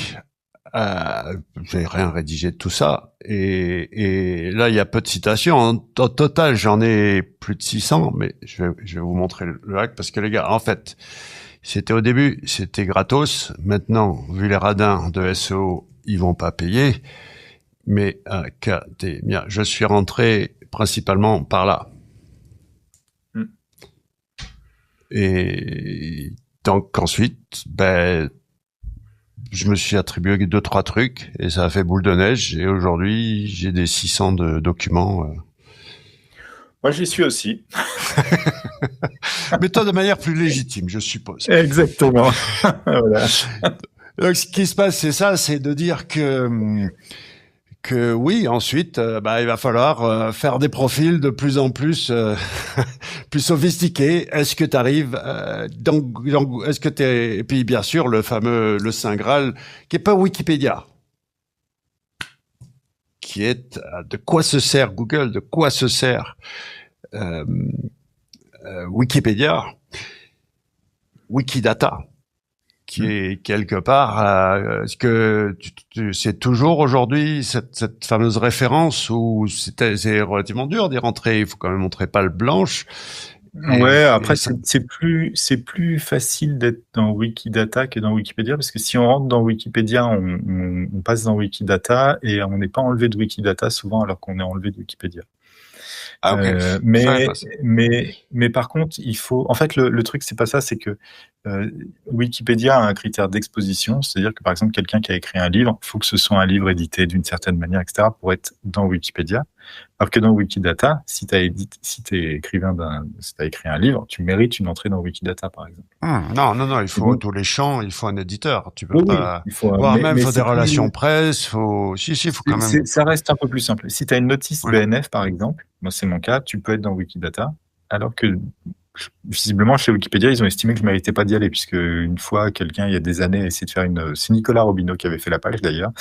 j'ai rien rédigé de tout ça et là il y a peu de citations en total j'en ai plus de 600 mais je vais vous montrer le hack parce que les gars en fait c'était au début c'était gratos maintenant vu les radins de SEO ils vont pas payer mais je suis rentré principalement par là et donc ensuite je me suis attribué 2-3 trucs et ça a fait boule de neige et aujourd'hui j'ai des 600 de documents. Moi j'y suis aussi. Mais toi de manière plus légitime, je suppose. Exactement. Voilà. Donc ce qui se passe c'est ça, c'est de dire que que oui, ensuite, il va falloir faire des profils de plus en plus plus sophistiqués. Est-ce que tu arrives est-ce que t'es et puis bien sûr le Saint Graal qui est pas Wikipédia, qui est de quoi se sert Google, de quoi se sert euh, Wikipédia, Wikidata, qui est quelque part, est-ce que c'est toujours aujourd'hui cette fameuse référence où c'est relativement dur d'y rentrer, il faut quand même montrer palle blanche. Ouais, après c'est plus facile d'être dans Wikidata que dans Wikipédia parce que si on rentre dans Wikipédia, on passe dans Wikidata et on n'est pas enlevé de Wikidata souvent alors qu'on est enlevé de Wikipédia. Ah ok. Mais par contre, il faut. En fait, le truc, c'est pas ça, c'est que Wikipédia a un critère d'exposition, c'est-à-dire que par exemple, quelqu'un qui a écrit un livre, il faut que ce soit un livre édité d'une certaine manière, etc., pour être dans Wikipédia. Alors que dans Wikidata, si t'as écrit un livre, tu mérites une entrée dans Wikidata, par exemple. Non, il faut tous les champs, il faut un éditeur. Tu peux pas. Il faut, voire même, il faut des relations presse, faut quand même. Ça reste un peu plus simple. Si tu as une notice BNF, par exemple, moi c'est mon cas, tu peux être dans Wikidata, alors que visiblement chez Wikipédia, ils ont estimé que je ne méritais pas d'y aller, puisque une fois, quelqu'un, il y a des années, a essayé de faire c'est Nicolas Robineau qui avait fait la page d'ailleurs.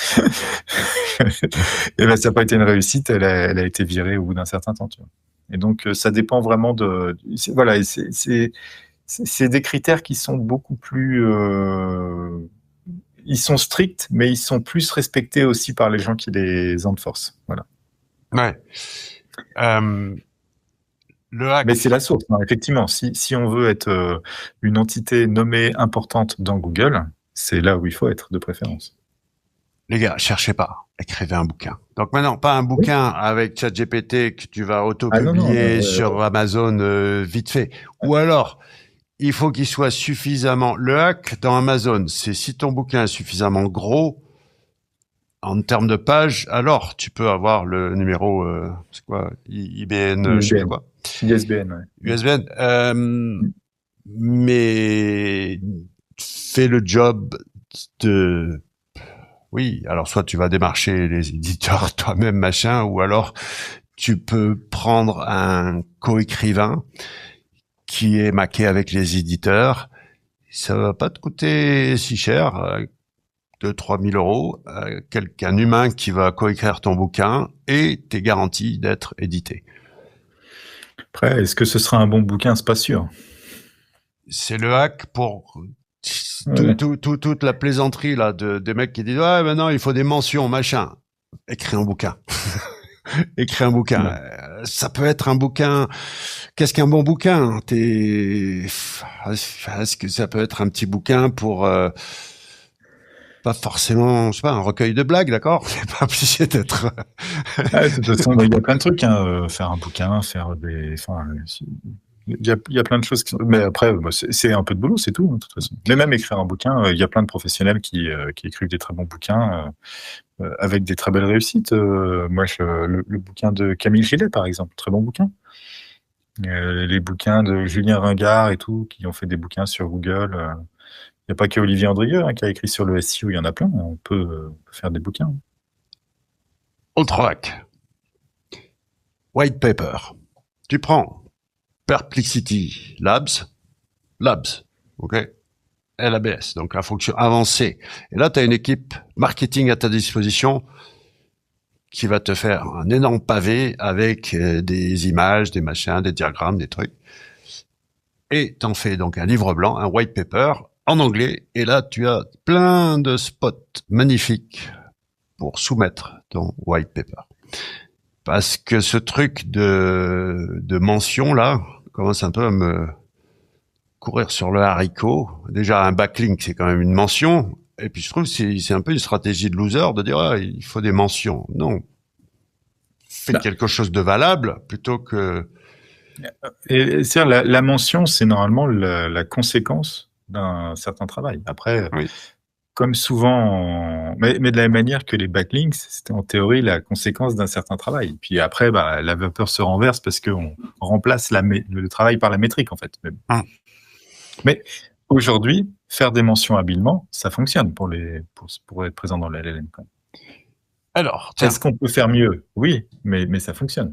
Et ben, ça n'a pas été une réussite, elle a été virée au bout d'un certain temps. Tu vois. Et donc, ça dépend vraiment de. Voilà, c'est des critères qui sont beaucoup plus. Ils sont stricts, mais ils sont plus respectés aussi par les gens qui les enforcent. Voilà. Ouais. Le hack. Mais c'est la source. Non, effectivement, si on veut être une entité nommée importante dans Google, c'est là où il faut être de préférence. Les gars, cherchez pas, écrivez un bouquin. Donc maintenant, pas un bouquin avec ChatGPT que tu vas auto-publier sur Amazon vite fait. Ou alors, il faut qu'il soit suffisamment... Le hack dans Amazon, c'est si ton bouquin est suffisamment gros, en termes de pages, alors tu peux avoir le numéro, c'est quoi, IBN, je sais plus quoi. ISBN, ouais. ISBN. Mais fais le job de... Oui, alors soit tu vas démarcher les éditeurs toi-même, machin, ou alors tu peux prendre un co-écrivain qui est maqué avec les éditeurs. Ça va pas te coûter si cher, 2-3 000 euros, quelqu'un humain qui va coécrire ton bouquin et t'es garanti d'être édité. Après, est-ce que ce sera un bon bouquin? C'est pas sûr. C'est le hack pour toute la plaisanterie là des mecs qui disent ouais maintenant il faut des mentions machin. Écris un bouquin. Écris un bouquin. Ouais. Ça peut être un bouquin. Qu'est-ce qu'un bon bouquin? Est-ce que ça peut être un petit bouquin pour pas forcément, je sais pas, un recueil de blagues, d'accord? C'est pas obligé d'être. De toute façon, il y a plein de trucs, hein, faire un bouquin, faire des. Enfin, il y a plein de choses. Mais après, c'est un peu de boulot, c'est tout, de toute façon. Mais même écrire un bouquin, il y a plein de professionnels qui écrivent des très bons bouquins avec des très belles réussites. Moi, le bouquin de Camille Gillet, par exemple, très bon bouquin. Les bouquins de Julien Ringard et tout, qui ont fait des bouquins sur Google. Il n'y a pas que Olivier Andrieux qui a écrit sur le SEO, il y en a plein. On peut faire des bouquins. Autre hack. White paper. Tu prends Perplexity Labs, ok, LABS, donc la fonction avancée. Et là, tu as une équipe marketing à ta disposition qui va te faire un énorme pavé avec des images, des machins, des diagrammes, des trucs. Et t'en fais donc un livre blanc, un white paper en anglais. Et là, tu as plein de spots magnifiques pour soumettre ton white paper. Parce que ce truc de mention là commence un peu à me courir sur le haricot. Déjà, un backlink, c'est quand même une mention. Et puis, je trouve que c'est un peu une stratégie de loser de dire, ah, il faut des mentions. Non. Fais quelque chose de valable plutôt que... Et c'est-à-dire, la mention, c'est normalement la conséquence d'un certain travail. Après, oui. Comme souvent, mais de la même manière que les backlinks, c'était en théorie la conséquence d'un certain travail. Puis après, la vapeur se renverse parce qu'on remplace le travail par la métrique, en fait. Mais aujourd'hui, faire des mentions habilement, ça fonctionne pour être présent dans la LLM. Alors, tiens, Est-ce qu'on peut faire mieux? Oui, mais ça fonctionne.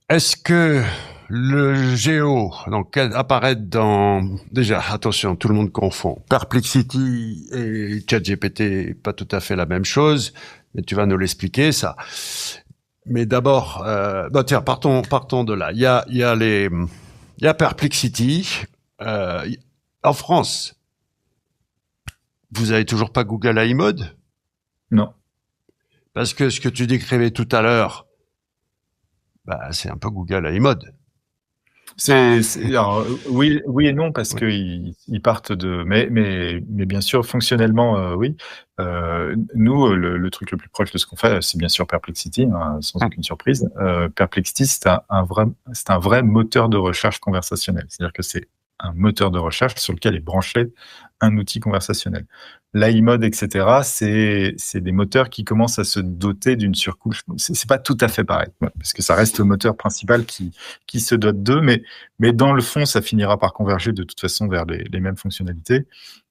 est-ce que le géo, donc apparaît dans déjà attention, tout le monde confond Perplexity et ChatGPT, pas tout à fait la même chose, mais tu vas nous l'expliquer ça. Mais d'abord, tiens, partons de là. Il y a Perplexity. Euh, En France, vous avez toujours pas Google AI Mode? Non. Parce que ce que tu décrivais tout à l'heure, bah, c'est un peu Google AI Mode. Alors, oui et non, parce Oui. qu'ils partent de. Mais bien sûr, fonctionnellement, oui. Nous, le truc le plus proche de ce qu'on fait, c'est bien sûr Perplexity, hein, sans aucune surprise. Perplexity, c'est un vrai moteur de recherche conversationnel. C'est-à-dire que c'est un moteur de recherche sur lequel est branché un outil conversationnel. L'iMode, etc., c'est des moteurs qui commencent à se doter d'une surcouche. C'est pas tout à fait pareil, parce que ça reste le moteur principal qui se dote d'eux, mais dans le fond, ça finira par converger de toute façon vers les mêmes fonctionnalités.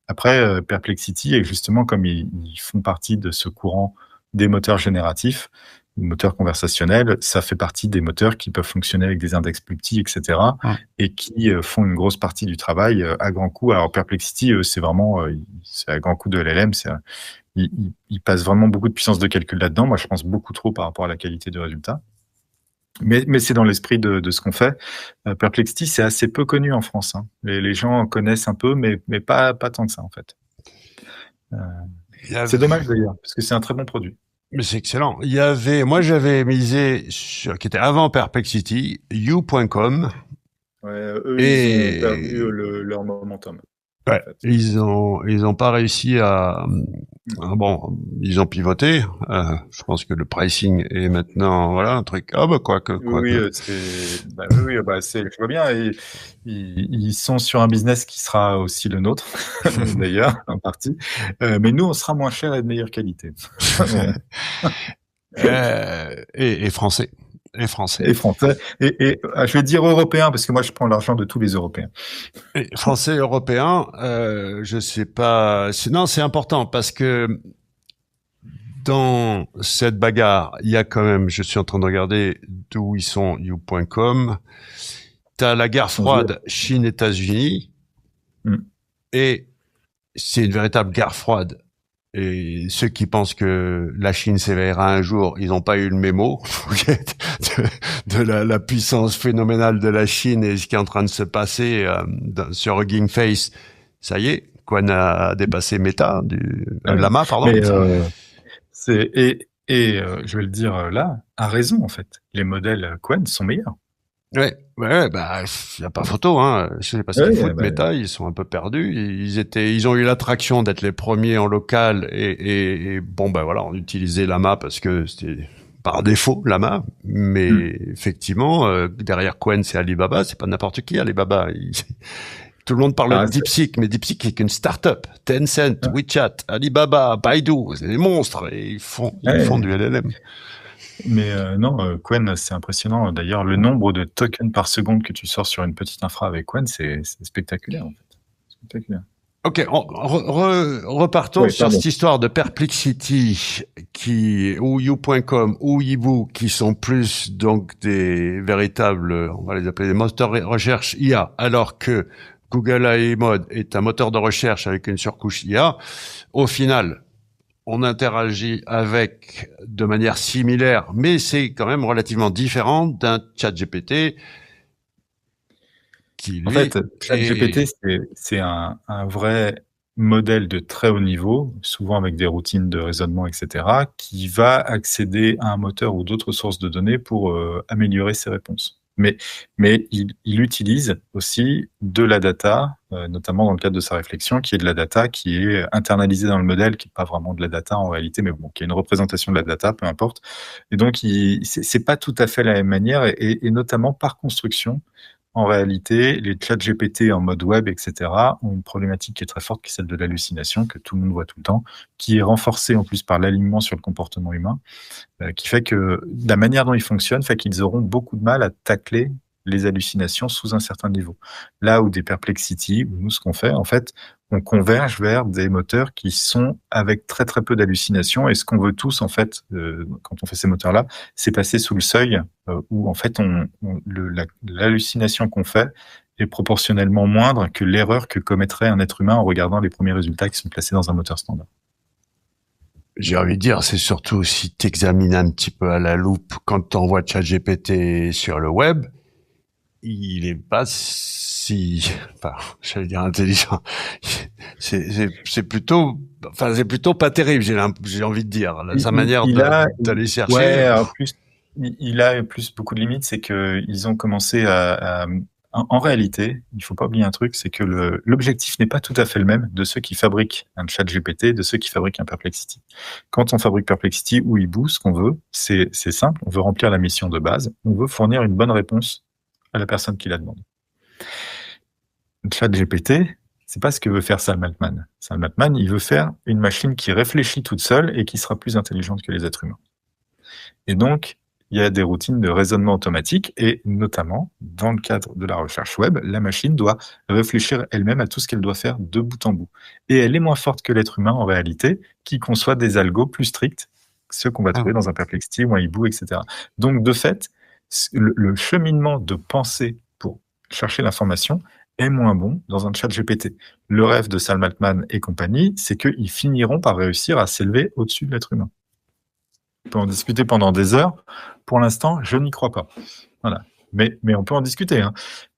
Après, Perplexity, et justement, comme ils font partie de ce courant des moteurs génératifs, moteurs conversationnels, ça fait partie des moteurs qui peuvent fonctionner avec des index plus petits, etc., et qui font une grosse partie du travail à grand coup. Alors Perplexity, c'est vraiment c'est à grand coup de LLM, il passe vraiment beaucoup de puissance de calcul là-dedans. Moi, je pense beaucoup trop par rapport à la qualité du résultat. Mais c'est dans l'esprit de ce qu'on fait. Perplexity, c'est assez peu connu en France, hein. Les gens connaissent un peu, mais pas tant que ça, en fait. C'est dommage d'ailleurs, parce que c'est un très bon produit. Mais c'est excellent. Moi j'avais misé sur, qui était avant Perplexity, you.com. Ouais, eux, ils ont Et perdu leur momentum. ouais, En fait. ils ont pas réussi bon, ils ont pivoté. Je pense que le pricing est maintenant, voilà, un truc. Ah bah quoi que. Oui, je vois bien. Et, ils sont sur un business qui sera aussi le nôtre, d'ailleurs, en partie. Mais nous, on sera moins cher et de meilleure qualité. Et français. Et français. Et français. Et je vais dire européen, parce que moi, je prends l'argent de tous les Européens. Et français, européen, je sais pas. Non, c'est important parce que dans cette bagarre, il y a quand même, je suis en train de regarder d'où ils sont, you.com. T'as la guerre froide Chine-États-Unis. Mm. Et c'est une véritable guerre froide. Et ceux qui pensent que la Chine s'éveillera un jour, ils n'ont pas eu le mémo de la puissance phénoménale de la Chine et ce qui est en train de se passer sur Hugging Face. Ça y est, Quan a dépassé Meta, Lama, pardon. Mais je vais le dire là, a raison en fait. Les modèles Qwen sont meilleurs. Ouais, bah, y a pas photo, hein. Je sais pas ce qu'ils foutent, Meta, ils sont un peu perdus. Ils ont eu l'attraction d'être les premiers en local et bon, bah voilà, on utilisait Lama parce que c'était par défaut Lama. Mais effectivement, derrière Qwen, c'est Alibaba, c'est pas n'importe qui Alibaba. Tout le monde parle de DeepSeek, mais DeepSeek est qu'une start-up. Tencent, WeChat, Alibaba, Baidu, c'est des monstres et ils font du LLM. Mais non, Qwen, c'est impressionnant. D'ailleurs, le nombre de tokens par seconde que tu sors sur une petite infra avec Qwen, c'est spectaculaire en fait. Spectaculaire. Ok, repartons sur cette histoire de Perplexity ou you.com ou Yibu qui sont plus donc des véritables, on va les appeler des moteurs de recherche IA, alors que Google AI Mode est un moteur de recherche avec une surcouche IA. Au final, on interagit avec de manière similaire, mais c'est quand même relativement différent d'un ChatGPT qui, lui, en fait, ChatGPT, c'est un vrai modèle de très haut niveau, souvent avec des routines de raisonnement, etc., qui va accéder à un moteur ou d'autres sources de données pour améliorer ses réponses. Mais il utilise aussi de la data, notamment dans le cadre de sa réflexion, qui est de la data qui est internalisée dans le modèle, qui n'est pas vraiment de la data en réalité, mais bon, qui est une représentation de la data, peu importe. Et donc, c'est pas tout à fait la même manière, et notamment par construction. En réalité, les chats GPT en mode web, etc., ont une problématique qui est très forte, qui est celle de l'hallucination, que tout le monde voit tout le temps, qui est renforcée en plus par l'alignement sur le comportement humain, qui fait que la manière dont ils fonctionnent fait qu'ils auront beaucoup de mal à tacler les hallucinations sous un certain niveau. Là où des Perplexity, où nous, ce qu'on fait, en fait, on converge vers des moteurs qui sont avec très très peu d'hallucinations. Et ce qu'on veut tous, en fait, quand on fait ces moteurs-là, c'est passer sous le seuil où, en fait, l'hallucination qu'on fait est proportionnellement moindre que l'erreur que commettrait un être humain en regardant les premiers résultats qui sont placés dans un moteur standard. J'ai envie de dire, c'est surtout si tu examines un petit peu à la loupe quand tu envoies ChatGPT sur le web, il est pas si, enfin, j'allais dire intelligent. C'est plutôt pas terrible, j'ai envie de dire. Sa manière d'aller chercher. Ouais, en plus, il a plus beaucoup de limites, c'est que ils ont commencé en réalité, il faut pas oublier un truc, c'est que l'objectif n'est pas tout à fait le même de ceux qui fabriquent un ChatGPT, de ceux qui fabriquent un Perplexity. Quand on fabrique Perplexity ou Hibou, ce qu'on veut, c'est simple, on veut remplir la mission de base, on veut fournir une bonne réponse à la personne qui la demande. ChatGPT, c'est pas ce que veut faire Sam Altman. Sam Altman, il veut faire une machine qui réfléchit toute seule et qui sera plus intelligente que les êtres humains. Et donc, il y a des routines de raisonnement automatique et notamment, dans le cadre de la recherche web, la machine doit réfléchir elle-même à tout ce qu'elle doit faire de bout en bout. Et elle est moins forte que l'être humain en réalité, qui conçoit des algos plus stricts, ceux qu'on va trouver dans un Perplexity ou un Hibou, etc. Donc, de fait, le cheminement de pensée pour chercher l'information est moins bon dans un ChatGPT. Le rêve de Sam Altman et compagnie, c'est qu'ils finiront par réussir à s'élever au-dessus de l'être humain. On peut en discuter pendant des heures. Pour l'instant, je n'y crois pas. Voilà. Mais on peut en discuter. Hein.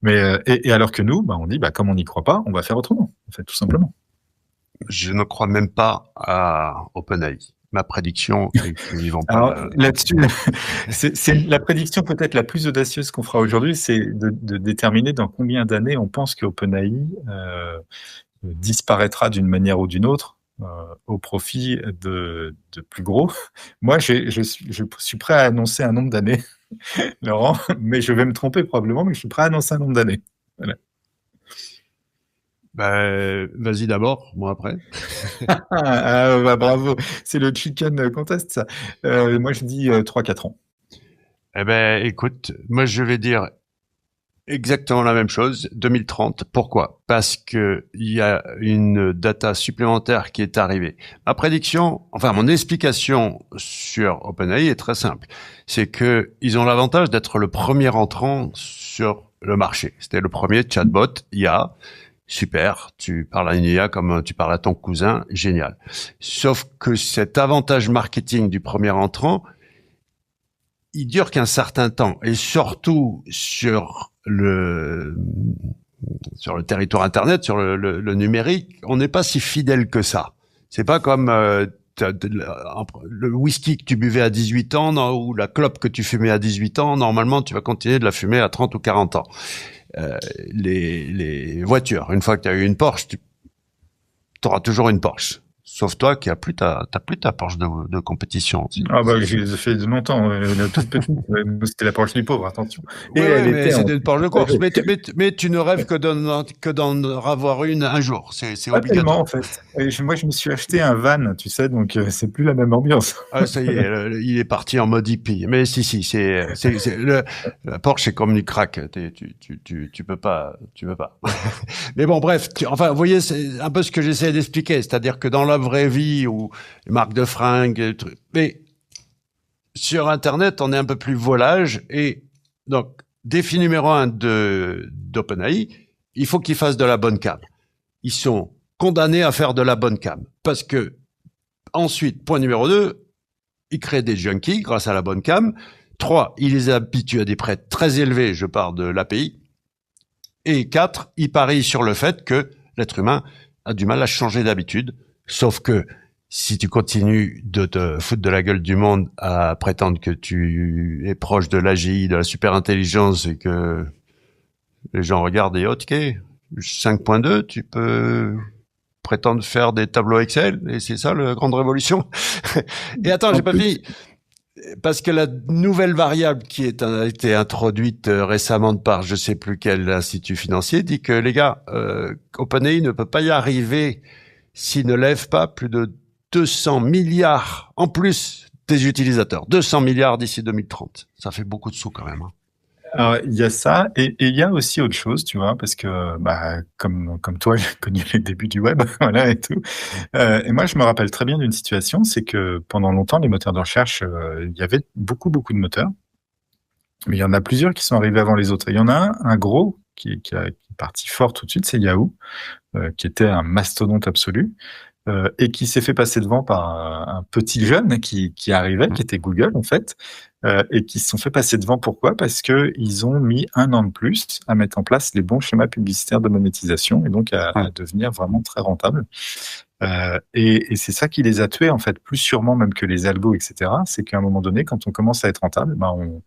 Et alors que nous, on dit, comme on n'y croit pas, on va faire autrement. En fait, tout simplement. Je ne crois même pas à OpenAI. Ma prédiction est qu'ils vont pas. Alors, là-dessus, c'est la prédiction peut-être la plus audacieuse qu'on fera aujourd'hui, c'est de déterminer dans combien d'années on pense que OpenAI disparaîtra d'une manière ou d'une autre au profit de plus gros. Moi, je suis prêt à annoncer un nombre d'années, Laurent, mais je vais me tromper probablement, mais je suis prêt à annoncer un nombre d'années. Voilà. Vas-y d'abord, moi après. Bravo, c'est le chicken contest, ça. Moi, je dis 3-4 ans. Eh ben, écoute, moi, je vais dire exactement la même chose, 2030. Pourquoi? Parce que il y a une data supplémentaire qui est arrivée. Ma prédiction, enfin, mon explication sur OpenAI est très simple. C'est que ils ont l'avantage d'être le premier entrant sur le marché. C'était le premier chatbot IA. Super, tu parles à une IA comme tu parles à ton cousin, génial. Sauf que cet avantage marketing du premier entrant, il dure qu'un certain temps, et surtout sur le territoire internet, sur le numérique, on n'est pas si fidèle que ça. C'est pas comme le whisky que tu buvais à 18 ans ou la clope que tu fumais à 18 ans, normalement tu vas continuer de la fumer à 30 ou 40 ans. Les voitures, une fois que tu as eu une Porsche, tu auras toujours une Porsche. Sauf toi qui t'as plus ta Porsche de compétition. Aussi. Ah j'ai fait de longtemps. La toute petite, c'était la Porsche du pauvre, attention. Et mais c'était une Porsche de course. Mais tu ne rêves que d'en avoir une un jour. C'est obligatoire. En fait. Moi, je me suis acheté un van, tu sais, donc c'est plus la même ambiance. Ah, ça y est, il est parti en mode hippie. Mais si, la Porsche c'est comme du crack. Tu peux pas. Mais bon, bref. Vous voyez, c'est un peu ce que j'essaie d'expliquer. C'est-à-dire que dans la vraie vie ou les marques de fringues, mais sur Internet, on est un peu plus volage et donc défi numéro 1 d'OpenAI, il faut qu'ils fassent de la bonne cam. Ils sont condamnés à faire de la bonne cam parce que ensuite, point numéro 2, ils créent des junkies grâce à la bonne cam. 3, ils les habituent à des prêts très élevés, je parle de l'API. Et 4, ils parient sur le fait que l'être humain a du mal à changer d'habitude. Sauf que si tu continues de te foutre de la gueule du monde à prétendre que tu es proche de l'AGI, de la super intelligence et que les gens regardent et OK, 5.2, tu peux prétendre faire des tableaux Excel et c'est ça la grande révolution. Et attends, j'ai pas fini. Parce que la nouvelle variable qui a été introduite récemment par je sais plus quel institut financier dit que les gars, OpenAI ne peut pas y arriver s'il ne lève pas plus de 200 milliards en plus des utilisateurs. 200 milliards d'ici 2030. Ça fait beaucoup de sous quand même. Hein. Alors, il y a ça et il y a aussi autre chose, tu vois? Parce que, bah, comme toi, j'ai connu les débuts du web, voilà et tout. Et moi, je me rappelle très bien d'une situation, c'est que pendant longtemps, les moteurs de recherche, il y avait beaucoup, beaucoup de moteurs, mais il y en a plusieurs qui sont arrivés avant les autres. Et il y en a un gros qui est parti fort tout de suite, c'est Yahoo, qui était un mastodonte absolu. Et qui s'est fait passer devant par un petit jeune qui arrivait, qui était Google en fait, et qui se sont fait passer devant. Pourquoi? Parce que ils ont mis 1 an de plus à mettre en place les bons schémas publicitaires de monétisation et donc à devenir vraiment très rentable. Et c'est ça qui les a tués en fait, plus sûrement même que les algos, etc. C'est qu'à un moment donné, quand on commence à être rentable, ben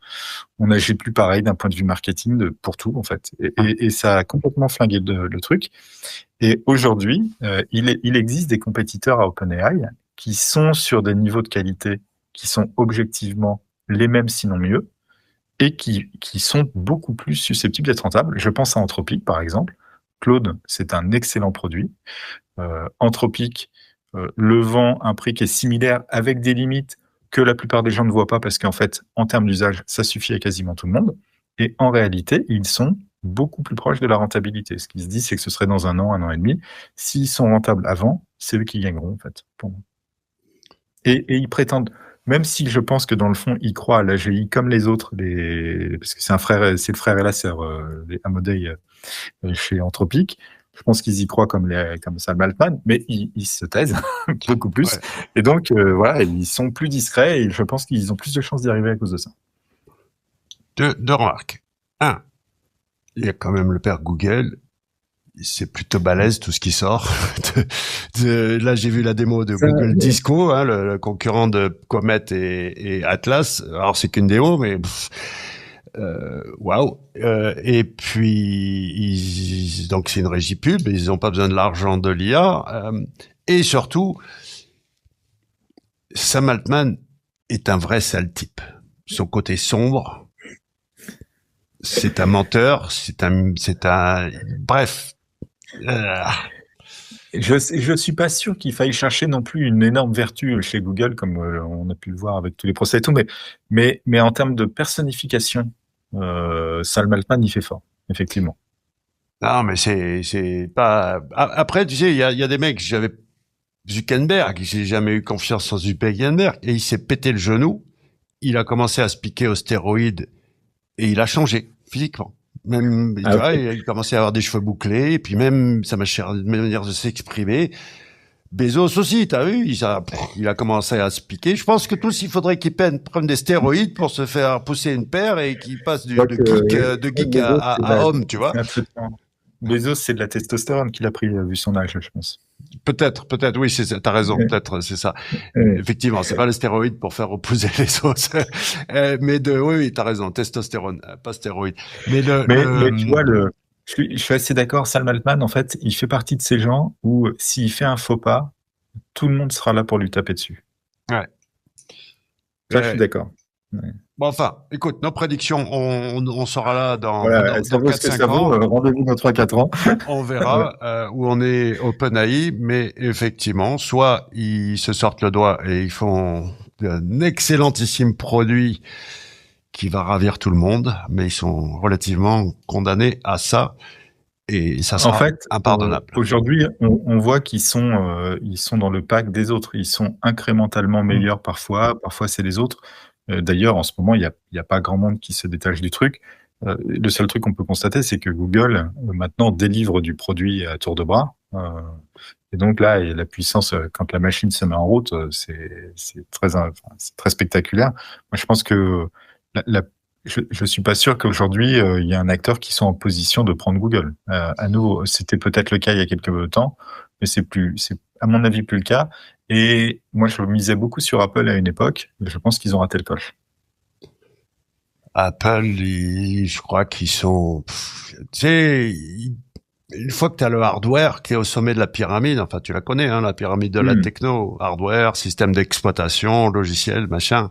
on n'agit plus pareil d'un point de vue marketing pour tout en fait. Et ça a complètement flingué le truc. Et aujourd'hui, il existe des compétiteurs à OpenAI qui sont sur des niveaux de qualité qui sont objectivement les mêmes, sinon mieux, et qui sont beaucoup plus susceptibles d'être rentables. Je pense à Anthropic, par exemple. Claude, c'est un excellent produit. Anthropic le vend un prix qui est similaire avec des limites que la plupart des gens ne voient pas parce qu'en fait, en termes d'usage, ça suffit à quasiment tout le monde. Et en réalité, ils sont beaucoup plus proches de la rentabilité. Ce qui se dit, c'est que ce serait dans 1 an et demi. S'ils sont rentables avant, c'est eux qui gagneront, en fait, pour moi. Et ils prétendent, même si je pense que dans le fond, ils croient à l'AGI comme les autres, parce que c'est le frère et la sœur, les Amodei chez Anthropic. Je pense qu'ils y croient comme Sam Altman, mais ils se taisent beaucoup plus. Ouais. Et donc, voilà, ils sont plus discrets et je pense qu'ils ont plus de chances d'y arriver à cause de ça. Deux remarques. Un, il y a quand même le père Google. C'est plutôt balèze tout ce qui sort. Là, j'ai vu la démo de Google Disco, hein, le concurrent de Comet et Atlas. Alors, c'est qu'une démo, mais waouh. Et puis, donc c'est une régie pub. Ils n'ont pas besoin de l'argent de l'IA. Et surtout, Sam Altman est un vrai sale type. Son côté sombre, c'est un menteur, bref. Je suis pas sûr qu'il faille chercher non plus une énorme vertu chez Google, comme on a pu le voir avec tous les procès et tout, mais en termes de personnification, Sam Altman y fait fort, effectivement. Non, mais c'est pas. Après, tu sais, il y a des mecs. J'avais Zuckerberg, j'ai jamais eu confiance en Zuckerberg, et il s'est pété le genou. Il a commencé à se piquer aux stéroïdes et il a changé physiquement. Même, tu vois, il a commencé à avoir des cheveux bouclés, et puis même sa manière de s'exprimer. Bezos aussi, t'as vu, il a commencé à se piquer. Je pense que tous, il faudrait qu'ils prennent des stéroïdes pour se faire pousser une paire et qu'ils passent de geek à homme, tu vois. Bezos, c'est de la testostérone qu'il a pris, vu son âge, je pense. Peut-être, oui, t'as raison, peut-être, c'est ça. Effectivement, c'est pas le stéroïde pour faire reposer les os. Mais oui, t'as raison, testostérone, pas stéroïde. Mais tu vois, je suis assez d'accord, Sam Altman, en fait, il fait partie de ces gens où, s'il fait un faux pas, tout le monde sera là pour lui taper dessus. Ouais. Ça, je suis d'accord. Ouais. Bon, enfin, écoute, nos prédictions, on sera là dans 4-5 ans. Rendez-vous dans 3-4 ans. On verra où on est OpenAI, mais effectivement, soit ils se sortent le doigt et ils font un excellentissime produit qui va ravir tout le monde, mais ils sont relativement condamnés à ça. Et ça sera impardonnable. Aujourd'hui, on voit qu'ils sont dans le pack des autres. Ils sont incrémentalement meilleurs parfois c'est les autres. D'ailleurs, en ce moment, il y a pas grand monde qui se détache du truc. Le seul truc qu'on peut constater, c'est que Google maintenant délivre du produit à tour de bras. Et donc là, la puissance, quand la machine se met en route, c'est très spectaculaire. Moi, je pense que je suis pas sûr qu'aujourd'hui il y a un acteur qui soit en position de prendre Google. À nouveau, c'était peut-être le cas il y a quelques temps, mais c'est à mon avis plus le cas. Et moi, je misais beaucoup sur Apple à une époque. Mais je pense qu'ils ont raté le coche. Apple, je crois qu'ils sont, tu sais, une fois que tu as le hardware qui est au sommet de la pyramide, enfin tu la connais, hein, la pyramide de la techno, hardware, système d'exploitation, logiciel, machin.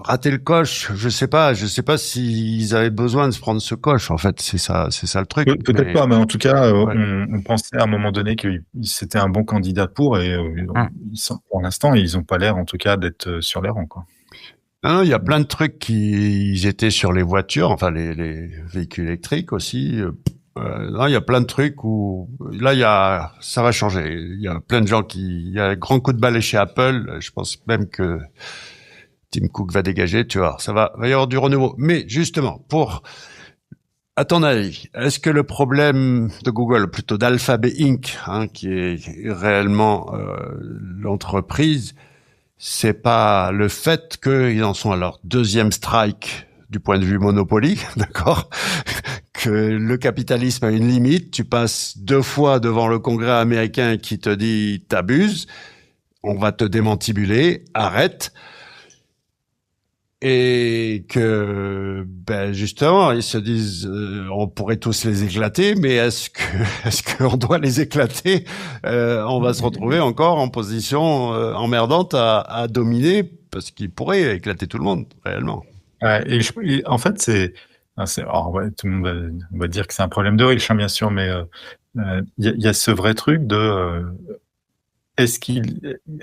Rater le coche, je sais pas s'ils avaient besoin de se prendre ce coche. En fait, c'est ça le truc. Peut-être pas, mais en tout cas, on pensait à un moment donné que c'était un bon candidat pour, et pour l'instant, ils ont pas l'air, en tout cas, d'être sur les rangs, quoi. Non, il y a plein de trucs qui ils étaient sur les voitures, enfin les véhicules électriques aussi. Non, il y a plein de trucs où là ça va changer. Il y a plein de gens il y a un grand coup de balai chez Apple. Je pense même que Tim Cook va dégager. Tu vois, va y avoir du renouveau. Mais justement, à ton avis, est-ce que le problème de Google, plutôt d'Alphabet Inc., qui est réellement l'entreprise, c'est pas le fait qu'ils en sont à leur deuxième strike du point de vue Monopoly, d'accord? Que le capitalisme a une limite. Tu passes 2 fois devant le Congrès américain qui te dit t'abuses, on va te démantibuler, arrête. Et que, justement, ils se disent, on pourrait tous les éclater, mais est-ce qu'on doit les éclater On va se retrouver encore en position emmerdante à dominer, parce qu'ils pourraient éclater tout le monde réellement. Ouais, en fait, alors, tout le monde va dire que c'est un problème de riche, bien sûr, mais il y a ce vrai truc de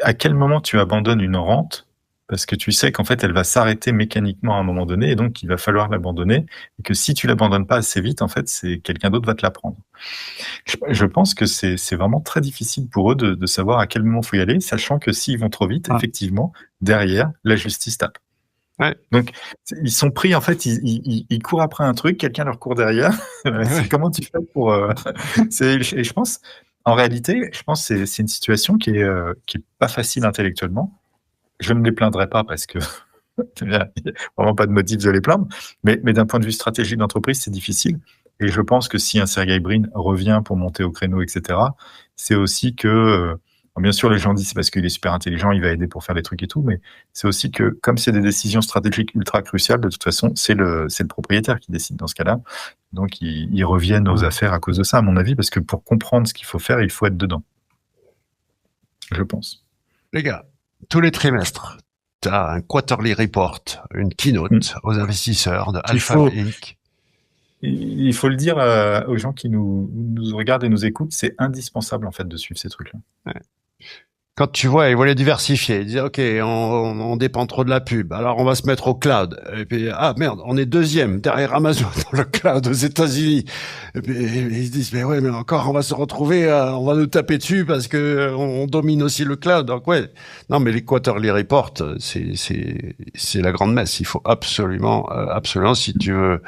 à quel moment tu abandonnes une rente parce que tu sais qu'en fait elle va s'arrêter mécaniquement à un moment donné et donc il va falloir l'abandonner et que si tu l'abandonnes pas assez vite, en fait, c'est quelqu'un d'autre va te la prendre. Je pense que c'est vraiment très difficile pour eux de savoir à quel moment faut y aller, sachant que s'ils vont trop vite, effectivement, derrière, la justice tape. Ouais. Donc, ils sont pris, en fait, ils courent après un truc, quelqu'un leur court derrière. Ouais. Comment tu fais pour... et je pense, en réalité, je pense que c'est une situation qui est pas facile intellectuellement. Je ne les plaindrai pas parce que il n'y a vraiment pas de motif de les plaindre, mais d'un point de vue stratégique d'entreprise, c'est difficile. Et je pense que si un Sergey Brin revient pour monter au créneau, etc., c'est aussi que, bien sûr, les gens disent c'est parce qu'il est super intelligent, il va aider pour faire des trucs et tout, mais c'est aussi que, comme c'est des décisions stratégiques ultra cruciales, de toute façon, c'est le propriétaire qui décide dans ce cas-là. Donc, ils reviennent aux affaires à cause de ça, à mon avis, parce que pour comprendre ce qu'il faut faire, il faut être dedans. Je pense. Les gars, tous les trimestres, tu as un quarterly report, une keynote aux investisseurs de Alpha Inc. Il faut le dire aux gens qui nous regardent et nous écoutent, c'est indispensable en fait de suivre ces trucs-là. Ouais. Quand tu vois, ils voulaient diversifier. Ils disaient, OK, on dépend trop de la pub. Alors, on va se mettre au cloud. Et puis, merde, on est deuxième derrière Amazon dans le cloud aux États-Unis. Et puis, ils se disent, mais ouais, mais encore, on va se retrouver, on va nous taper dessus parce que on domine aussi le cloud. Donc, ouais. Non, mais les quarterly reports, c'est la grande messe. Il faut absolument, si tu veux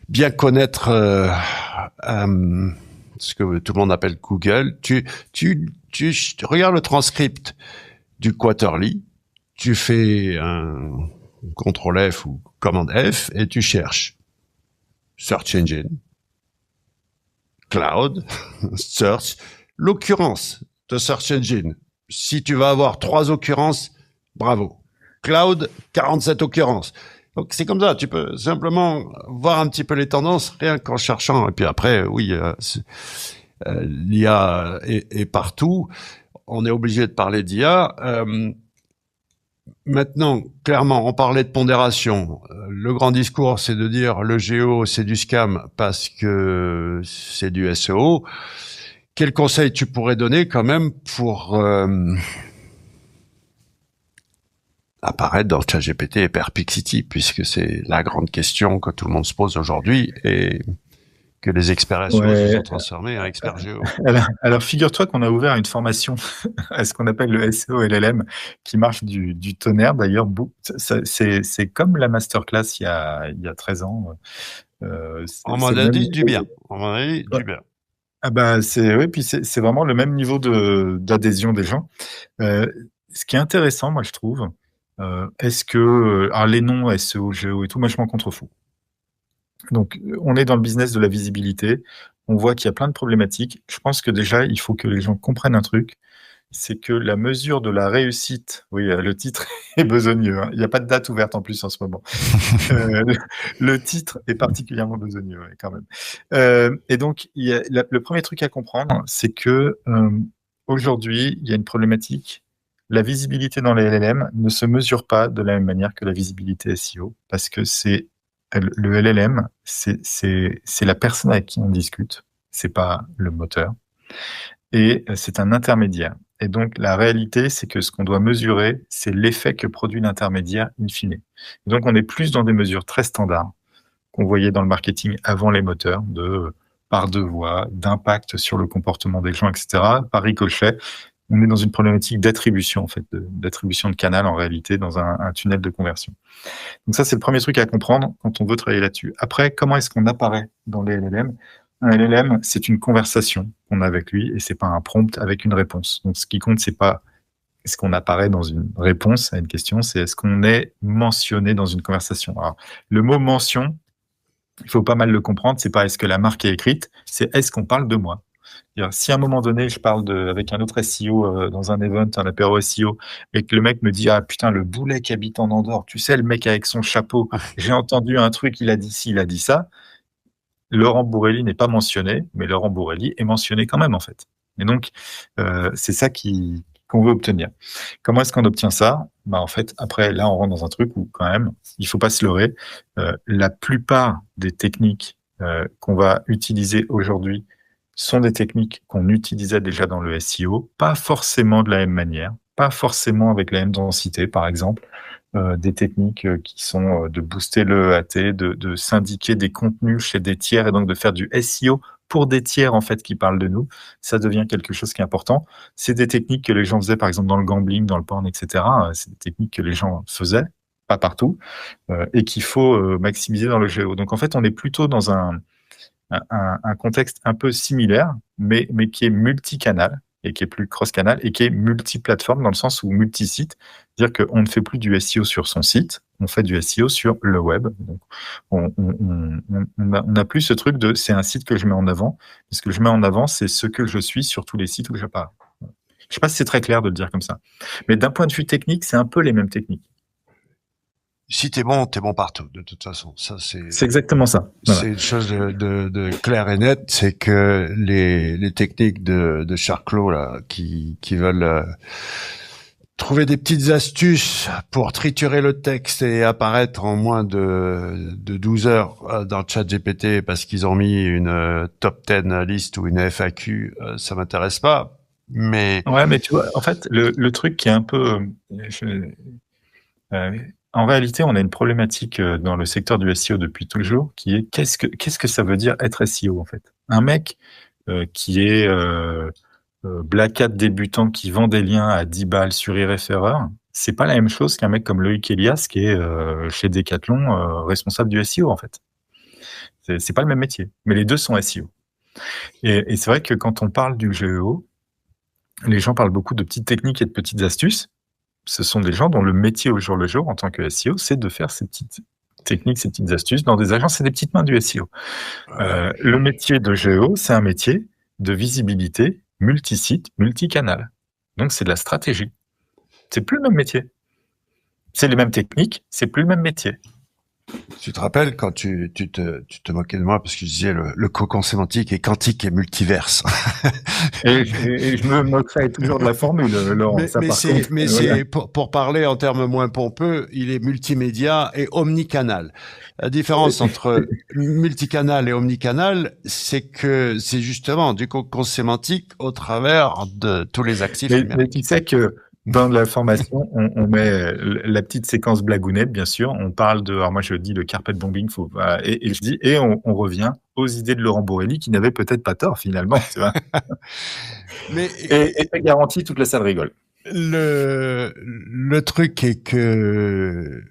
bien connaître, ce que tout le monde appelle Google, tu regardes le transcript du quarterly, tu fais un CTRL F ou commande F et tu cherches Search Engine, Cloud, Search, l'occurrence de Search Engine. Si tu vas avoir 3 occurrences, bravo. Cloud, 47 occurrences. Donc c'est comme ça, tu peux simplement voir un petit peu les tendances rien qu'en cherchant. Et puis après, oui, l'IA est partout. On est obligé de parler d'IA. Maintenant, clairement, on parlait de pondération. Le grand discours, c'est de dire le géo, c'est du scam parce que c'est du SEO. Quel conseil tu pourrais donner quand même pour apparaître dans ChatGPT et Perplexity, puisque c'est la grande question que tout le monde se pose aujourd'hui et que les experts SEO se sont transformés en experts géo. Alors figure-toi qu'on a ouvert une formation à ce qu'on appelle le SEO LLM qui marche du tonnerre. D'ailleurs, c'est comme la masterclass il y a 13 ans. On m'en a dit du bien. On m'en a dit du bien. Ah bah oui, puis c'est vraiment le même niveau d'adhésion des gens. Ce qui est intéressant, moi je trouve, est-ce que alors les noms SEO, GEO et tout, moi je m'en contrefous. Donc on est dans le business de la visibilité. On voit qu'il y a plein de problématiques. Je pense que déjà il faut que les gens comprennent un truc, c'est que la mesure de la réussite, oui, le titre est besogneux, hein. Il n'y a pas de date ouverte en plus en ce moment. Le titre est particulièrement besogneux, ouais, quand même. Et donc, le premier truc à comprendre, c'est que aujourd'hui, il y a une problématique. La visibilité dans les LLM ne se mesure pas de la même manière que la visibilité SEO, parce que le LLM, c'est la personne avec qui on discute, c'est pas le moteur, et c'est un intermédiaire. Et donc, la réalité, c'est que ce qu'on doit mesurer, c'est l'effet que produit l'intermédiaire in fine. Et donc, on est plus dans des mesures très standards qu'on voyait dans le marketing avant les moteurs, de part de voix, d'impact sur le comportement des gens, etc., par ricochet. On est dans une problématique d'attribution, en fait, d'attribution de canal, en réalité, dans un tunnel de conversion. Donc ça, c'est le premier truc à comprendre quand on veut travailler là-dessus. Après, comment est-ce qu'on apparaît dans les LLM? Un LLM, c'est une conversation qu'on a avec lui et c'est pas un prompt avec une réponse. Donc ce qui compte, c'est pas est-ce qu'on apparaît dans une réponse à une question, c'est est-ce qu'on est mentionné dans une conversation. Alors, le mot mention, il faut pas mal le comprendre, c'est pas est-ce que la marque est écrite, c'est est-ce qu'on parle de moi. C'est-à-dire, si à un moment donné, je parle avec un autre SEO dans un event, un apéro SEO, et que le mec me dit ah putain le boulet qui habite en Andorre, tu sais le mec avec son chapeau, j'ai entendu un truc, il a dit ci, il a dit ça. Laurent Bourrelli n'est pas mentionné, mais Laurent Bourrelli est mentionné quand même en fait. Et donc c'est ça qu'on veut obtenir. Comment est-ce qu'on obtient ça? Bah en fait après là on rentre dans un truc où quand même il faut pas se leurrer. La plupart des techniques qu'on va utiliser aujourd'hui sont des techniques qu'on utilisait déjà dans le SEO, pas forcément de la même manière, pas forcément avec la même densité, par exemple, des techniques qui sont de booster le EAT, de syndiquer des contenus chez des tiers et donc de faire du SEO pour des tiers en fait qui parlent de nous, ça devient quelque chose qui est important. C'est des techniques que les gens faisaient par exemple dans le gambling, dans le porn, etc. C'est des techniques que les gens faisaient, pas partout, et qu'il faut maximiser dans le géo. Donc en fait, on est plutôt dans un contexte un peu similaire, mais qui est multicanal et qui est plus cross-canal et qui est multiplateforme dans le sens où multi-site, c'est-à-dire qu'on ne fait plus du SEO sur son site, on fait du SEO sur le web. Donc, on a plus ce truc de c'est un site que je mets en avant, et ce que je mets en avant, c'est ce que je suis sur tous les sites où j'apparais. Je ne sais pas si c'est très clair de le dire comme ça. Mais d'un point de vue technique, c'est un peu les mêmes techniques. Si t'es bon partout, de toute façon. Ça, c'est exactement ça. Voilà. C'est une chose de claire et nette, c'est que les techniques de Charclot, là, qui veulent trouver des petites astuces pour triturer le texte et apparaître en moins de 12 heures dans le chat GPT parce qu'ils ont mis une top 10 liste ou une FAQ, ça m'intéresse pas. Mais ouais, mais tu vois, en fait, le truc qui est un peu en réalité, on a une problématique dans le secteur du SEO depuis toujours, qui est qu'est-ce que ça veut dire être SEO en fait. Un mec qui est Black Hat débutant qui vend des liens à 10 balles sur iReferrer, c'est pas la même chose qu'un mec comme Loïc Elias qui est chez Decathlon responsable du SEO en fait. C'est pas le même métier, mais les deux sont SEO. Et c'est vrai que quand on parle du GEO, les gens parlent beaucoup de petites techniques et de petites astuces. Ce sont des gens dont le métier au jour le jour en tant que SEO, c'est de faire ces petites techniques, ces petites astuces dans des agences et des petites mains du SEO. Le métier de GEO, c'est un métier de visibilité multi-site, multi-canal. Donc, c'est de la stratégie. C'est plus le même métier. C'est les mêmes techniques, c'est plus le même métier. Tu te rappelles quand tu te moquais de moi parce que je disais le cocon sémantique est quantique et multiverse. et je me moquerai toujours de la formule, Laurent. C'est pour parler en termes moins pompeux, il est multimédia et omnicanal. La différence entre multicanal et omnicanal, c'est que c'est justement du cocon sémantique au travers de tous les actifs numériques. Mais tu sais que dans la formation, on met la petite séquence blagounette, bien sûr. On parle de, alors moi je dis le carpet bombing, et je dis, et on revient aux idées de Laurent Bourrelli qui n'avait peut-être pas tort finalement, tu vois. Et t'as garanti, toute la salle rigole. Le truc est que,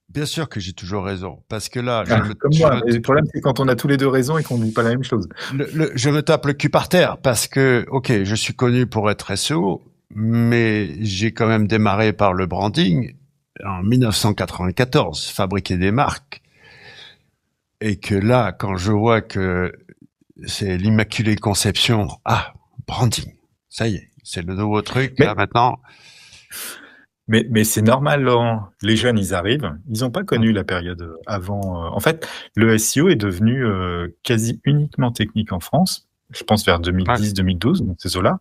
bien sûr que j'ai toujours raison, parce que là, le problème c'est quand on a tous les deux raison et qu'on ne dit pas la même chose. Je me tape le cul par terre parce que, ok, je suis connu pour être SEO, mais j'ai quand même démarré par le branding en 1994, fabriquer des marques. Et que là, quand je vois que c'est l'immaculée conception, branding, ça y est, c'est le nouveau truc, là maintenant. Mais c'est normal, Laurent. Les jeunes, ils arrivent. Ils n'ont pas connu la période avant. En fait, le SEO est devenu quasi uniquement technique en France. Je pense vers 2010-2012, donc ces eaux-là.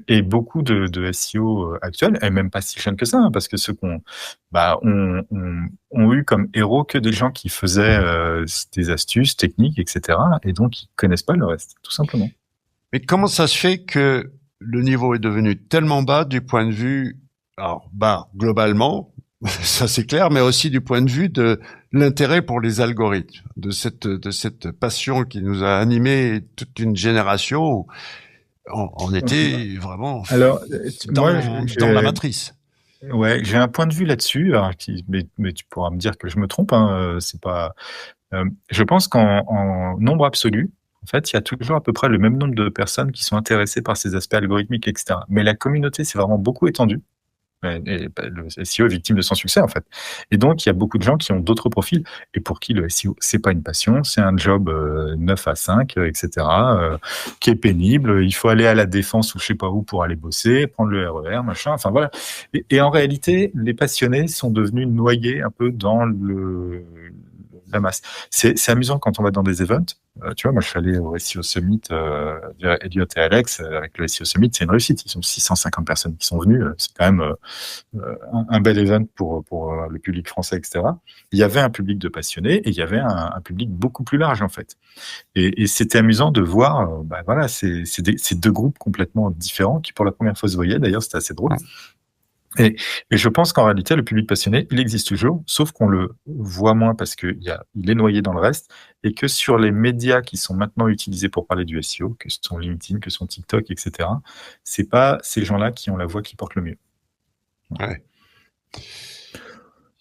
Et beaucoup de SEO actuels, et même pas si jeunes que ça, hein, parce que ceux ont eu comme héros que des gens qui faisaient des astuces techniques, etc. Et donc, ils connaissent pas le reste, tout simplement. Mais comment ça se fait que le niveau est devenu tellement bas du point de vue, alors bas globalement, ça c'est clair, mais aussi du point de vue de l'intérêt pour les algorithmes, de cette passion qui nous a animé toute une génération. Où on était vraiment Alors, dans la matrice. ouais, j'ai un point de vue là-dessus, alors mais tu pourras me dire que je me trompe, hein, c'est pas. Je pense qu'en nombre absolu, en fait, il y a toujours à peu près le même nombre de personnes qui sont intéressées par ces aspects algorithmiques, etc. Mais la communauté s'est vraiment beaucoup étendue. Et le SEO est victime de son succès, en fait. Et donc, il y a beaucoup de gens qui ont d'autres profils et pour qui le SEO, c'est pas une passion, c'est un job 9 à 5, etc., qui est pénible. Il faut aller à la Défense ou je sais pas où pour aller bosser, prendre le RER, machin. Enfin, voilà. Et en réalité, les passionnés sont devenus noyés un peu dans la masse. C'est amusant quand on va dans des events. Tu vois, moi, je suis allé au SEO Summit, Elliot et Alex, avec le SEO Summit, c'est une réussite. Ils sont 650 personnes qui sont venues. C'est quand même un bel event pour le public français, etc. Il y avait un public de passionnés et il y avait un public beaucoup plus large, en fait. Et c'était amusant de voir, voilà, ces deux groupes complètement différents qui, pour la première fois, se voyaient. D'ailleurs, c'était assez drôle. Et je pense qu'en réalité, le public passionné, il existe toujours, sauf qu'on le voit moins parce qu'il est noyé dans le reste, et que sur les médias qui sont maintenant utilisés pour parler du SEO, que ce sont LinkedIn, que ce sont TikTok, etc., c'est pas ces gens-là qui ont la voix qui porte le mieux. Ouais.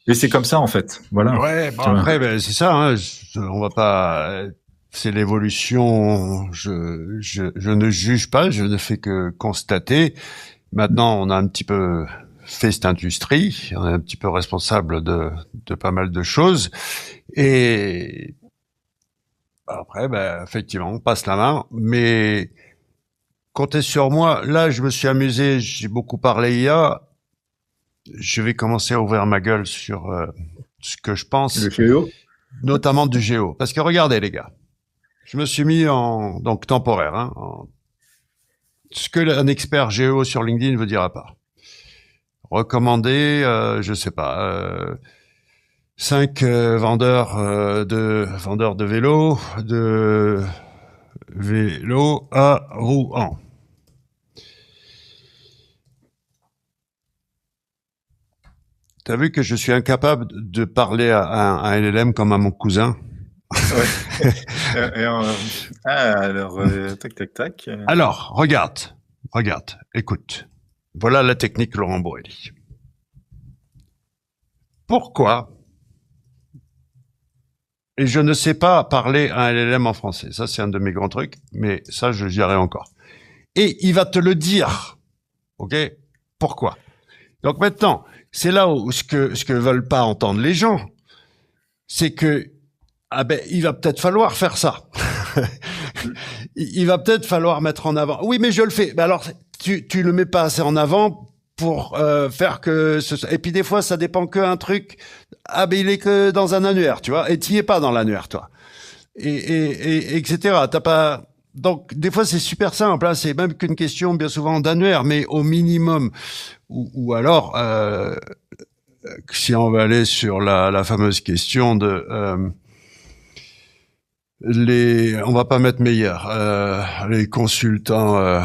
Et c'est comme ça, en fait. Voilà. Ouais, bon, après, c'est ça, hein, on va pas, c'est l'évolution, je ne juge pas, je ne fais que constater. Maintenant, on a un petit peu fait cette industrie, on est un petit peu responsable de pas mal de choses, et après, effectivement, on passe la main, mais comptez sur moi. Là, je me suis amusé, j'ai beaucoup parlé IA, je vais commencer à ouvrir ma gueule sur ce que je pense, le géo, notamment du géo, parce que regardez les gars, je me suis mis donc temporaire, hein, ce que un expert géo sur LinkedIn ne vous dira pas. Recommander, je sais pas, 5 vendeurs de vélos à Rouen. T'as vu que je suis incapable de parler à un LLM comme à mon cousin? Ouais. Alors, tac. Alors, regarde, écoute. Voilà la technique Laurent Borelli. Pourquoi? Et je ne sais pas parler à un LLM en français. Ça, c'est un de mes grands trucs, mais ça, je dirai encore. Et il va te le dire. OK? Pourquoi? Donc maintenant, c'est là où ce que veulent pas entendre les gens, c'est que il va peut-être falloir faire ça. Il va peut-être falloir mettre en avant. Oui, mais je le fais. Alors tu le mets pas assez en avant pour faire que et puis des fois ça dépend qu'un truc. Il est que dans un annuaire, tu vois, et t'y es pas dans l'annuaire, toi. Et etc. T'as pas. Donc des fois c'est super simple, hein, c'est même qu'une question bien souvent d'annuaire, mais au minimum ou alors si on va aller sur la fameuse question de on va pas mettre meilleur, les consultants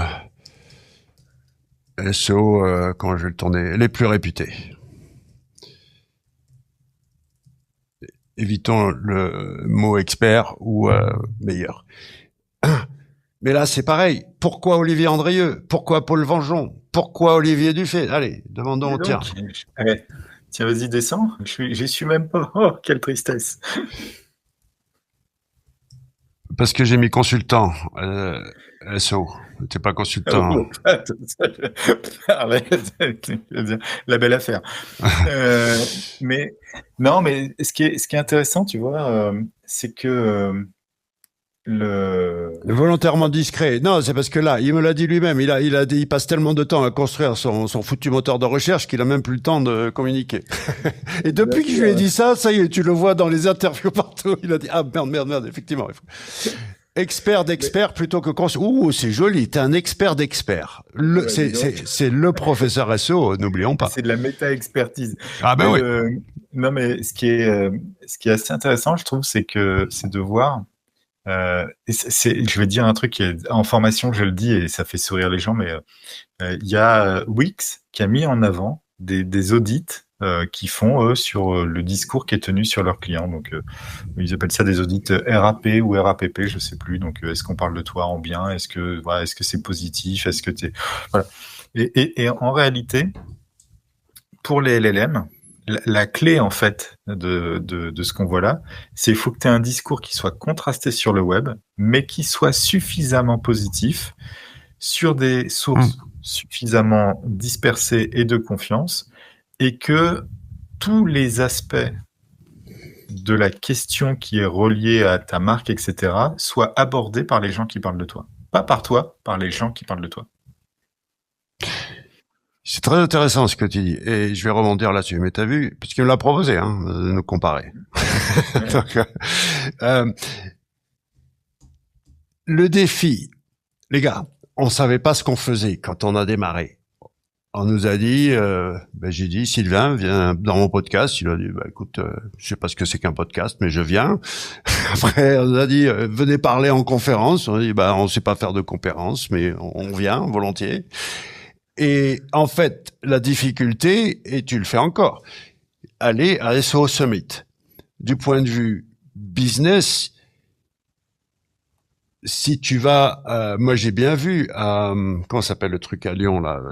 SEO, comment je vais le tourner, les plus réputés. Évitons le mot expert ou meilleur. Mais là, c'est pareil. Pourquoi Olivier Andrieux? Pourquoi Paul Vengeon? Pourquoi Olivier Dufay? Allez, demandons, tiens. Allez, tiens, vas-y, descends. J'y suis même pas. Oh, quelle tristesse. Parce que j'ai mis consultant SEO. T'es pas consultant. La belle affaire. Mais non, mais ce qui est intéressant, tu vois, c'est que volontairement discret. Non, c'est parce que là, il me l'a dit lui-même. Il passe tellement de temps à construire son foutu moteur de recherche qu'il a même plus le temps de communiquer. Et depuis que je lui ai dit ça y est, tu le vois dans les interviews partout. Il a dit merde, effectivement. Expert d'expert plutôt que Ouh, c'est joli. T'es un expert d'expert. C'est le professeur SEO, n'oublions pas. C'est de la méta-expertise. Ah ben oui. Non, mais ce qui est assez intéressant, je trouve, c'est de voir Je vais dire un truc qui est en formation, je le dis et ça fait sourire les gens, mais il y a Wix qui a mis en avant des audits qui font eux sur le discours qui est tenu sur leurs clients. Donc ils appellent ça des audits RAP ou RAPP, je sais plus. Donc est-ce qu'on parle de toi en bien? Est-ce que c'est positif? Est-ce que t'es voilà. Et en réalité, pour les LLM, la clé en fait de ce qu'on voit là, c'est il faut que tu aies un discours qui soit contrasté sur le web, mais qui soit suffisamment positif sur des sources suffisamment dispersées et de confiance, et que tous les aspects de la question qui est reliée à ta marque, etc., soient abordés par les gens qui parlent de toi. Pas par toi, par les gens qui parlent de toi. C'est très intéressant ce que tu dis, et je vais rebondir là-dessus. Mais t'as vu, puisqu'il me l'a proposé, de nous comparer. Donc, le défi, les gars, on savait pas ce qu'on faisait quand on a démarré. On nous a dit, j'ai dit, Sylvain, viens dans mon podcast. Il a dit, écoute, je sais pas ce que c'est qu'un podcast, mais je viens. Après, on nous a dit, venez parler en conférence. On a dit, on sait pas faire de conférence, mais on vient volontiers. Et en fait, la difficulté, et tu le fais encore, aller à SEO Summit. Du point de vue business, si tu vas, moi j'ai bien vu, comment s'appelle le truc à Lyon là?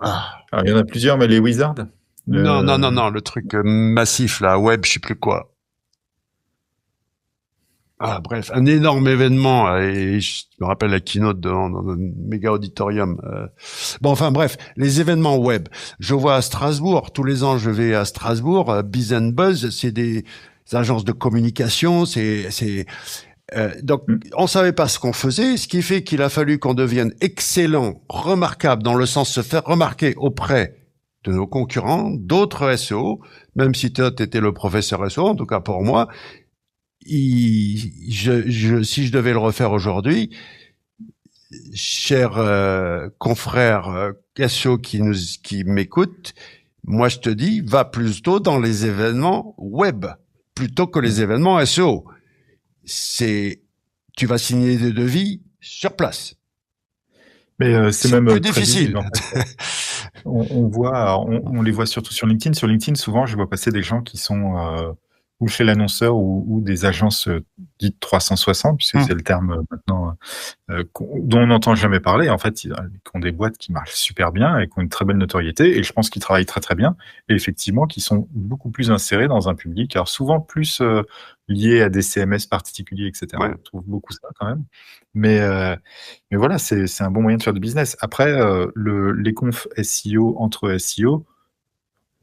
Alors, il y en a plusieurs, mais les Wizards. Non, le truc massif là, web, je sais plus quoi. Bref, un énorme événement, et je me rappelle la keynote dans un méga auditorium. Bref, les événements web. Je vois à Strasbourg, tous les ans je vais à Strasbourg, Biz and Buzz, c'est des agences de communication, donc on savait pas ce qu'on faisait, ce qui fait qu'il a fallu qu'on devienne excellent, remarquable, dans le sens de se faire remarquer auprès de nos concurrents, d'autres SEO, même si toi t'étais le professeur SEO, en tout cas pour moi. Si je devais le refaire aujourd'hui, chers confrères SEO qui m'écoutent, moi je te dis, va plutôt dans les événements web plutôt que les événements SEO. Tu vas signer des devis sur place. Mais c'est même plus difficile. En fait. on les voit surtout sur LinkedIn. Sur LinkedIn, souvent, je vois passer des gens qui sont ou chez l'annonceur ou des agences dites 360, puisque c'est le terme maintenant dont on n'entend jamais parler. En fait, ils ont des boîtes qui marchent super bien et qui ont une très belle notoriété, et je pense qu'ils travaillent très très bien, et effectivement, qui sont beaucoup plus insérés dans un public, alors souvent plus liés à des CMS particuliers, etc. Ouais. On trouve beaucoup ça quand même. Mais voilà, c'est un bon moyen de faire du business. Après, les confs SEO entre SEO,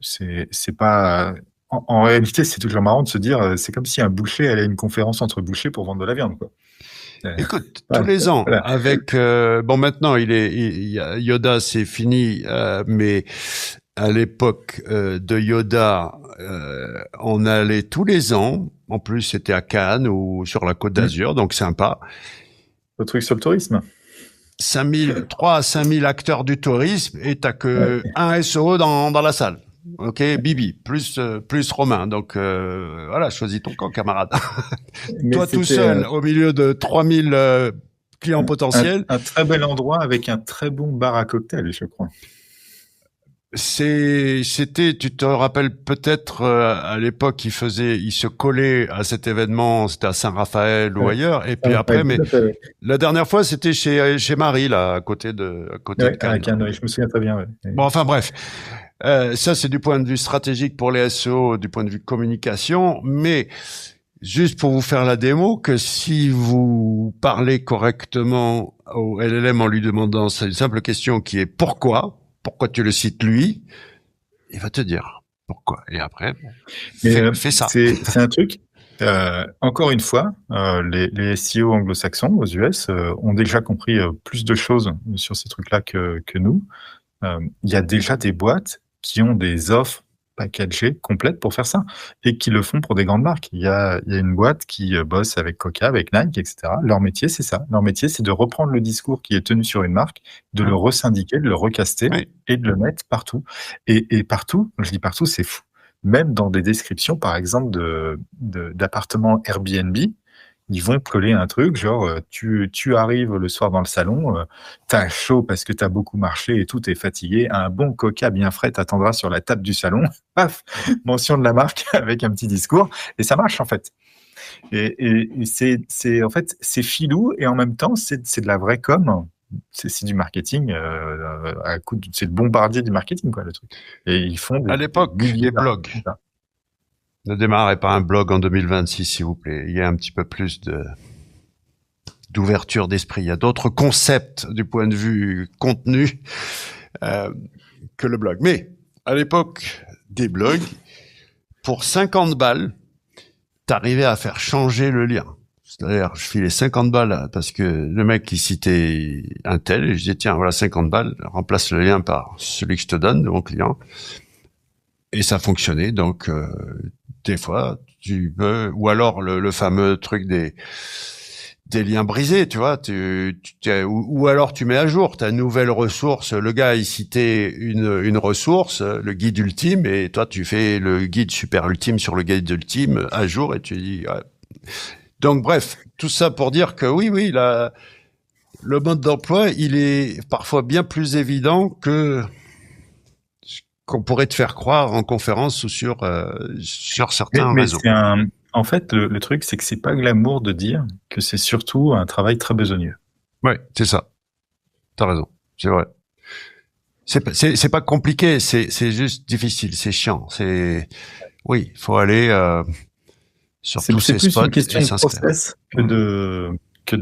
c'est pas... En réalité, c'est toujours marrant de se dire, c'est comme si un boucher allait à une conférence entre bouchers pour vendre de la viande, quoi. Écoute, tous les ans, avec maintenant Yoda, c'est fini, mais à l'époque de Yoda, on allait tous les ans. En plus, c'était à Cannes ou sur la Côte d'Azur, donc sympa. Le truc sur le tourisme. 3 à 5 000 acteurs du tourisme, et t'as que un SEO dans la salle. Ok, Bibi, plus Romain. Donc voilà, choisis ton camp, camarade. Toi tout seul, au milieu de 3000 clients potentiels. Un très bel endroit avec un très bon bar à cocktail, je crois. C'était, tu te rappelles peut-être à l'époque, il se collait à cet événement, c'était à Saint-Raphaël ou ailleurs, et puis après, mais la dernière fois, c'était chez Marie, là, à côté de Cannes. À Cannes, je me souviens très bien. Ouais. Bon, enfin bref. Ça, c'est du point de vue stratégique pour les SEO, du point de vue communication, mais juste pour vous faire la démo, que si vous parlez correctement au LLM en lui demandant une simple question qui est pourquoi tu le cites lui, il va te dire pourquoi. Et après, fais ça. C'est un truc. Encore une fois, les SEO anglo-saxons aux US ont déjà compris plus de choses sur ces trucs-là que nous. Il y a déjà des boîtes qui ont des offres packagées complètes pour faire ça, et qui le font pour des grandes marques. Il y a une boîte qui bosse avec Coca, avec Nike, etc. Leur métier, c'est ça. Leur métier, c'est de reprendre le discours qui est tenu sur une marque, de le resyndiquer, de le recaster et de le mettre partout. Et partout, je dis partout, c'est fou. Même dans des descriptions, par exemple, d'appartements Airbnb, ils vont coller un truc, genre, tu arrives le soir dans le salon, t'as chaud parce que t'as beaucoup marché et tout, t'es fatigué, un bon coca bien frais t'attendra sur la table du salon, paf, mention de la marque avec un petit discours, et ça marche en fait. Et en fait, c'est filou et en même temps, c'est de la vraie com. C'est du marketing c'est le bombardier du marketing, quoi, le truc. Et ils font À des l'époque, milliers les blogs. d'articles. Ne démarrez pas un blog en 2026, s'il vous plaît. Il y a un petit peu plus d'ouverture d'esprit. Il y a d'autres concepts du point de vue contenu que le blog. Mais à l'époque des blogs, pour 50 balles, t'arrivais à faire changer le lien. C'est-à-dire, je filais 50 balles parce que le mec, il citait un tel et je disais, tiens, voilà 50 balles, remplace le lien par celui que je te donne de mon client. Et ça fonctionnait. Donc, des fois, tu peux, ou alors le fameux truc des liens brisés, tu vois, ou alors tu mets à jour ta nouvelle ressource. Le gars, il citait une ressource, le guide ultime, et toi, tu fais le guide super ultime sur le guide ultime à jour, et tu dis, ouais. Donc, bref, tout ça pour dire que oui, le mode d'emploi, il est parfois bien plus évident que qu'on pourrait te faire croire en conférence ou sur certains Mais réseaux. en fait, le truc, c'est que c'est pas glamour de dire que c'est surtout un travail très besogneux. Ouais, c'est ça. T'as raison. C'est vrai. C'est pas compliqué, c'est juste difficile, c'est chiant. Oui, il faut aller sur tous C'est ces plus spots une question et de s'inscrire. process que de, que,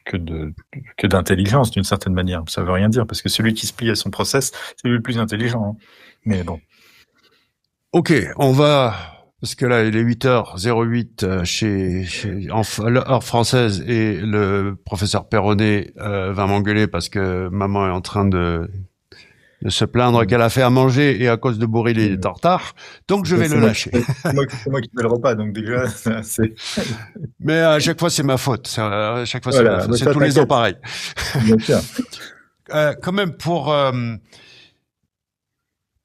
que de, que d'intelligence d'une certaine manière. Ça veut rien dire parce que celui qui se plie à son process, c'est lui le plus intelligent, hein. Mais bon. Ok, on va, parce que là, il est 8h08 en heure française et le professeur Perronnet va m'engueuler parce que maman est en train de se plaindre qu'elle a fait à manger et à cause de Bourril, il est en retard. Donc, je vais le lâcher. C'est moi qui fais le repas, donc déjà, c'est... Mais à chaque fois, c'est ma faute. À chaque fois, Voilà, c'est ma faute. mais C'est ça, tous les ans t'inquiète. pareil. Bien sûr. Quand même,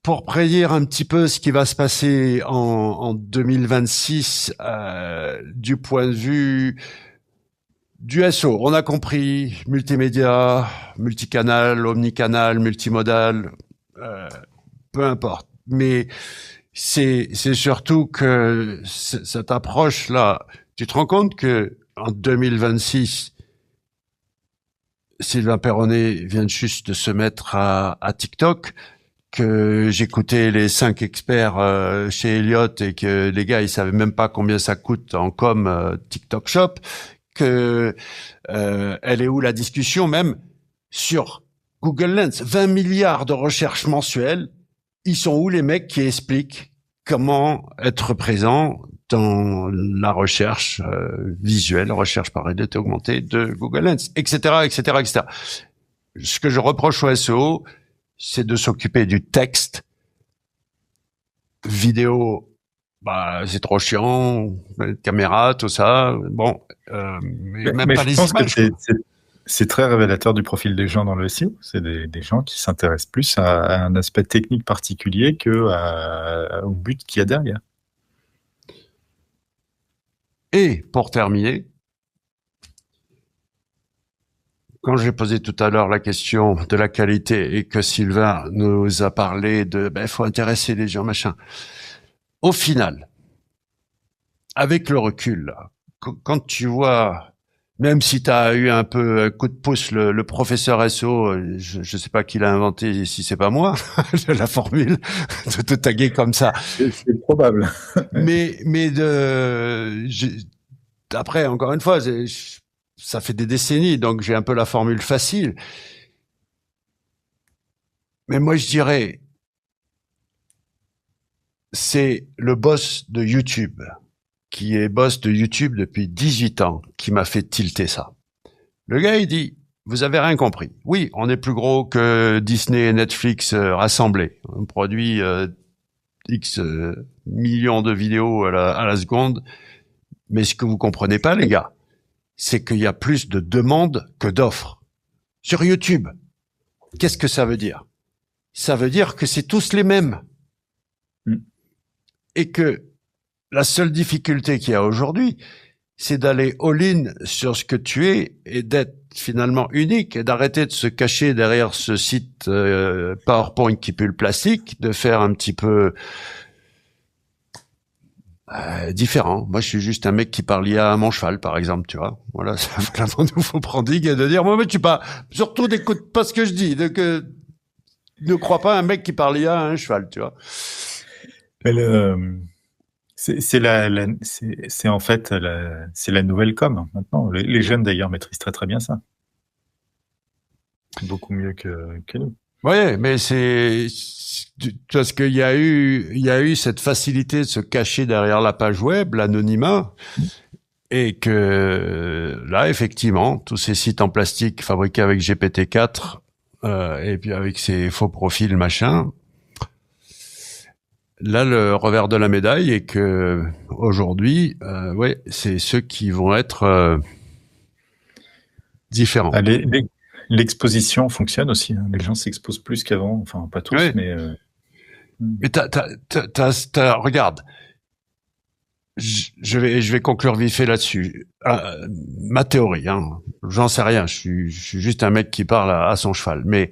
pour prédire un petit peu ce qui va se passer en 2026 du point de vue du SO, on a compris multimédia, multicanal, omnicanal, multimodal, peu importe. Mais c'est surtout que cette approche-là, tu te rends compte que en 2026, Sylvain Perronnet vient juste de se mettre à TikTok, que j'écoutais les 5 experts chez Elliott et que les gars ils savaient même pas combien ça coûte en com TikTok Shop, que elle est où la discussion même sur Google Lens, 20 milliards de recherches mensuelles, ils sont où les mecs qui expliquent comment être présent dans la recherche visuelle, recherche par réalité augmentée de Google Lens, etc., etc., etc. Ce que je reproche au SEO, c'est de s'occuper du texte. Vidéo, bah, c'est trop chiant, caméra, tout ça. Bon, mais même pas je les pense que images. c'est très révélateur du profil des gens dans le SEO. C'est des gens qui s'intéressent plus à un aspect technique particulier au but qu'il y a derrière. Et pour terminer, quand j'ai posé tout à l'heure la question de la qualité et que Sylvain nous a parlé de faut intéresser les gens, machin. Au final, avec le recul, là, quand tu vois, même si tu as eu un peu un coup de pouce, le professeur SO, je sais pas qui l'a inventé, si c'est pas moi, la formule de te taguer comme ça. C'est probable. mais après, encore une fois, ça fait des décennies, donc j'ai un peu la formule facile. Mais moi, je dirais, c'est le boss de YouTube, qui est boss de YouTube depuis 18 ans, qui m'a fait tilter ça. Le gars, il dit, vous avez rien compris. Oui, on est plus gros que Disney et Netflix rassemblés. On produit X millions de vidéos à la seconde. Mais ce que vous comprenez pas, les gars, c'est qu'il y a plus de demandes que d'offres. Sur YouTube, qu'est-ce que ça veut dire? Ça veut dire que c'est tous les mêmes. Et que la seule difficulté qu'il y a aujourd'hui, c'est d'aller all-in sur ce que tu es et d'être finalement unique et d'arrêter de se cacher derrière ce site PowerPoint qui pue le plastique, de faire un petit peu différent. Moi, je suis juste un mec qui parle IA à mon cheval, par exemple, tu vois. Voilà, c'est un clairement nouveau prodigue et de dire, moi, mais tu pas, surtout n'écoute pas ce que je dis, ne crois pas un mec qui parle IA à un cheval, tu vois. Mais c'est en fait c'est la nouvelle com maintenant. Les jeunes d'ailleurs maîtrisent très très bien ça, beaucoup mieux que nous. Ouais, mais c'est parce qu'il y a eu cette facilité de se cacher derrière la page web, l'anonymat, et que là, effectivement, tous ces sites en plastique fabriqués avec GPT-4 et puis avec ces faux profils machin. Là, le revers de la médaille est que aujourd'hui, ouais, c'est ceux qui vont être différents. L'exposition fonctionne aussi. Hein. Les gens s'exposent plus qu'avant. Enfin, pas tous, ouais. mais. Mais regarde. Je vais conclure vite fait là-dessus. Ma théorie, hein, j'en sais rien. Je suis juste un mec qui parle à son cheval. Mais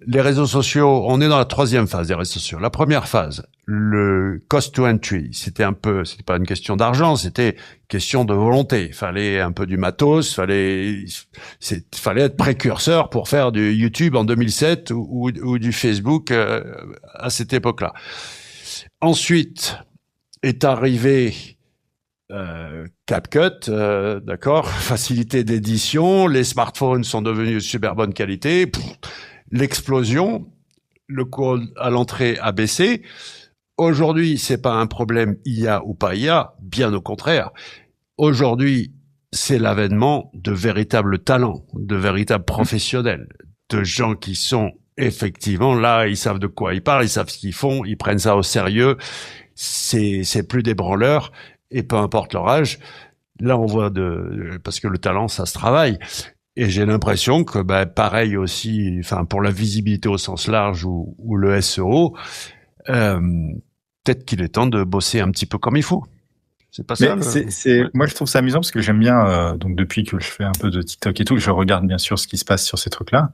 les réseaux sociaux, on est dans la troisième phase des réseaux sociaux. La première phase, le cost to entry, c'était pas une question d'argent, c'était question de volonté. Il fallait un peu du matos, fallait être précurseur pour faire du YouTube en 2007 ou du Facebook à cette époque-là. Ensuite est arrivé CapCut, d'accord, facilité d'édition, les smartphones sont devenus de super bonne qualité. L'explosion, le coût à l'entrée a baissé. Aujourd'hui, c'est pas un problème IA ou pas IA, bien au contraire. Aujourd'hui, c'est l'avènement de véritables talents, de véritables professionnels, de gens qui sont effectivement là, ils savent de quoi ils parlent, ils savent ce qu'ils font, ils prennent ça au sérieux. C'est plus des branleurs et peu importe leur âge. Là, on voit parce que le talent, ça se travaille. Et j'ai l'impression que, pareil aussi, enfin, pour la visibilité au sens large ou le SEO, peut-être qu'il est temps de bosser un petit peu comme il faut. C'est pas ça. Moi, je trouve ça amusant parce que j'aime bien, donc depuis que je fais un peu de TikTok et tout, je regarde bien sûr ce qui se passe sur ces trucs-là.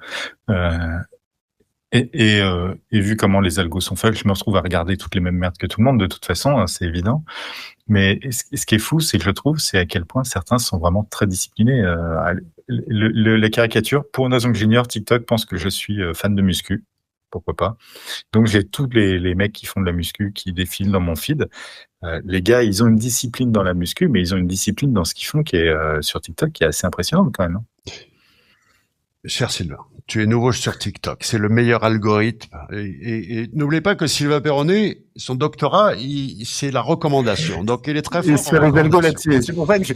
Et vu comment les algos sont faits, je me retrouve à regarder toutes les mêmes merdes que tout le monde, de toute façon, hein, c'est évident. Mais ce qui est fou, c'est que je trouve, c'est à quel point certains sont vraiment très disciplinés. La caricature, pour une raison que j'ignore, TikTok pense que je suis fan de muscu. Pourquoi pas? Donc j'ai tous les mecs qui font de la muscu qui défilent dans mon feed. Les gars, ils ont une discipline dans la muscu, mais ils ont une discipline dans ce qu'ils font qui est sur TikTok qui est assez impressionnante quand même. Hein. Cher Sylvain, tu es nouveau sur TikTok. C'est le meilleur algorithme. Et n'oubliez pas que Sylvain Perronnet, son doctorat, c'est la recommandation. Donc, il est très fort. C'est pour ça que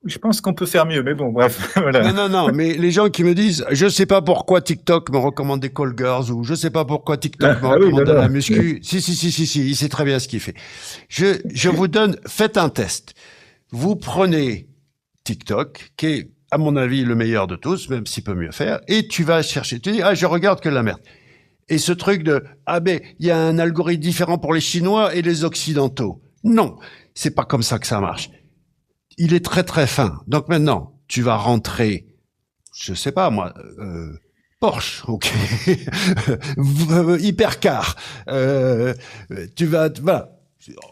je pense qu'on peut faire mieux. Mais bon, bref. Voilà. Non. Mais les gens qui me disent, je sais pas pourquoi TikTok me recommande des call girls ou je sais pas pourquoi TikTok me recommande la muscu. Si, il sait très bien ce qu'il fait. Je vous donne, faites un test. Vous prenez TikTok, qui est à mon avis, le meilleur de tous, même s'il peut mieux faire, et tu vas chercher, tu dis, je regarde que la merde. Et ce truc de, il y a un algorithme différent pour les Chinois et les Occidentaux. Non, c'est pas comme ça que ça marche. Il est très très fin. Donc maintenant, tu vas rentrer, je sais pas moi, Porsche, ok, hypercar, tu vas, voilà,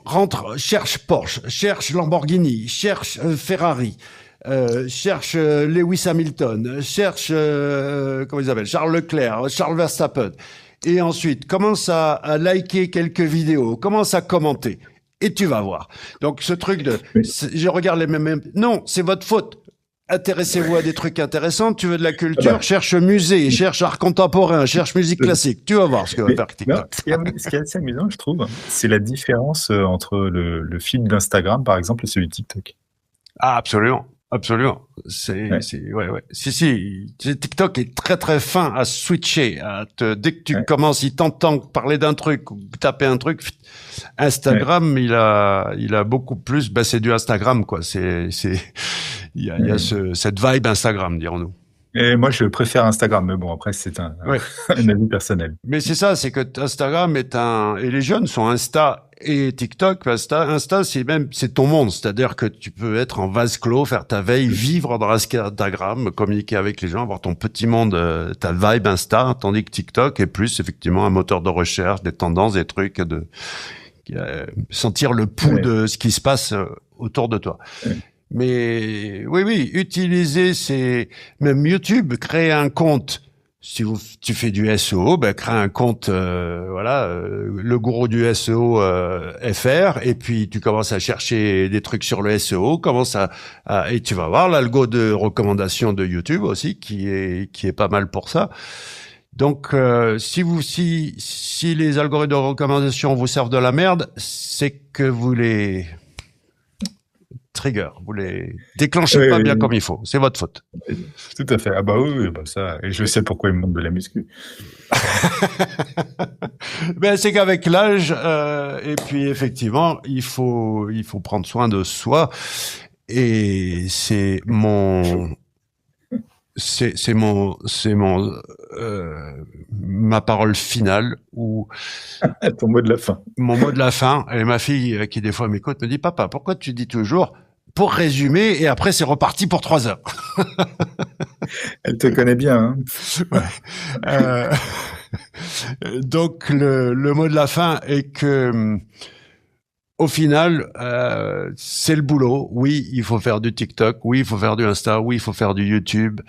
rentre, cherche Porsche, cherche Lamborghini, cherche Ferrari, cherche Lewis Hamilton, cherche comment ils appellent, Charles Leclerc, Charles Verstappen, et ensuite commence à liker quelques vidéos, commence à commenter, et tu vas voir. Donc ce truc de, je regarde les mêmes, non, c'est votre faute. Intéressez-vous à des trucs intéressants. Tu veux de la culture, cherche musée, cherche art contemporain, cherche musique classique. Tu vas voir ce que va faire TikTok. Ce qui est assez amusant, je trouve, c'est la différence entre le feed d'Instagram, par exemple, et celui de TikTok. Ah, absolument. Ouais. Si. TikTok est très très fin à switcher. Dès que tu commences, il t'entend parler d'un truc ou taper un truc. Instagram, il a beaucoup plus. C'est du Instagram, quoi. Il y a cette vibe Instagram, dirons-nous. Et moi, je préfère Instagram, mais bon, après, c'est Ouais. un avis personnel. Mais c'est ça, c'est que Instagram est et les jeunes sont Insta et TikTok. Insta, c'est ton monde. C'est-à-dire que tu peux être en vase clos, faire ta veille, vivre dans Instagram, communiquer avec les gens, avoir ton petit monde, ta vibe Insta, tandis que TikTok est plus, effectivement, un moteur de recherche, des tendances, des trucs, sentir le pouls Ouais, de ce qui se passe autour de toi. ouais. Mais oui, même YouTube, créer un compte. Si tu fais du SEO, ben crée un compte, le gourou du SEO FR, et puis tu commences à chercher des trucs sur le SEO, et tu vas voir l'algo de recommandation de YouTube aussi, qui est pas mal pour ça. Donc, si les algorithmes de recommandation vous servent de la merde, c'est que vous les déclenchez Oui, pas oui, bien comme oui. il faut. C'est votre faute. Tout à fait. Ah bah oui, oui, bah ça, et je sais pourquoi ils me demandent de la muscu. Ben, c'est qu'avec l'âge, et puis effectivement, il faut prendre soin de soi. Et ma parole finale ou Ton mot de la fin. mon mot de la fin. Et ma fille, qui des fois m'écoute, me dit, papa, pourquoi tu dis toujours pour résumer et après c'est reparti pour 3 heures. Elle te connaît bien, hein. Ouais. Euh, donc le mot de la fin est que au final, c'est le boulot. Oui, il faut faire du TikTok. Oui, il faut faire du Insta. Oui, il faut faire du YouTube.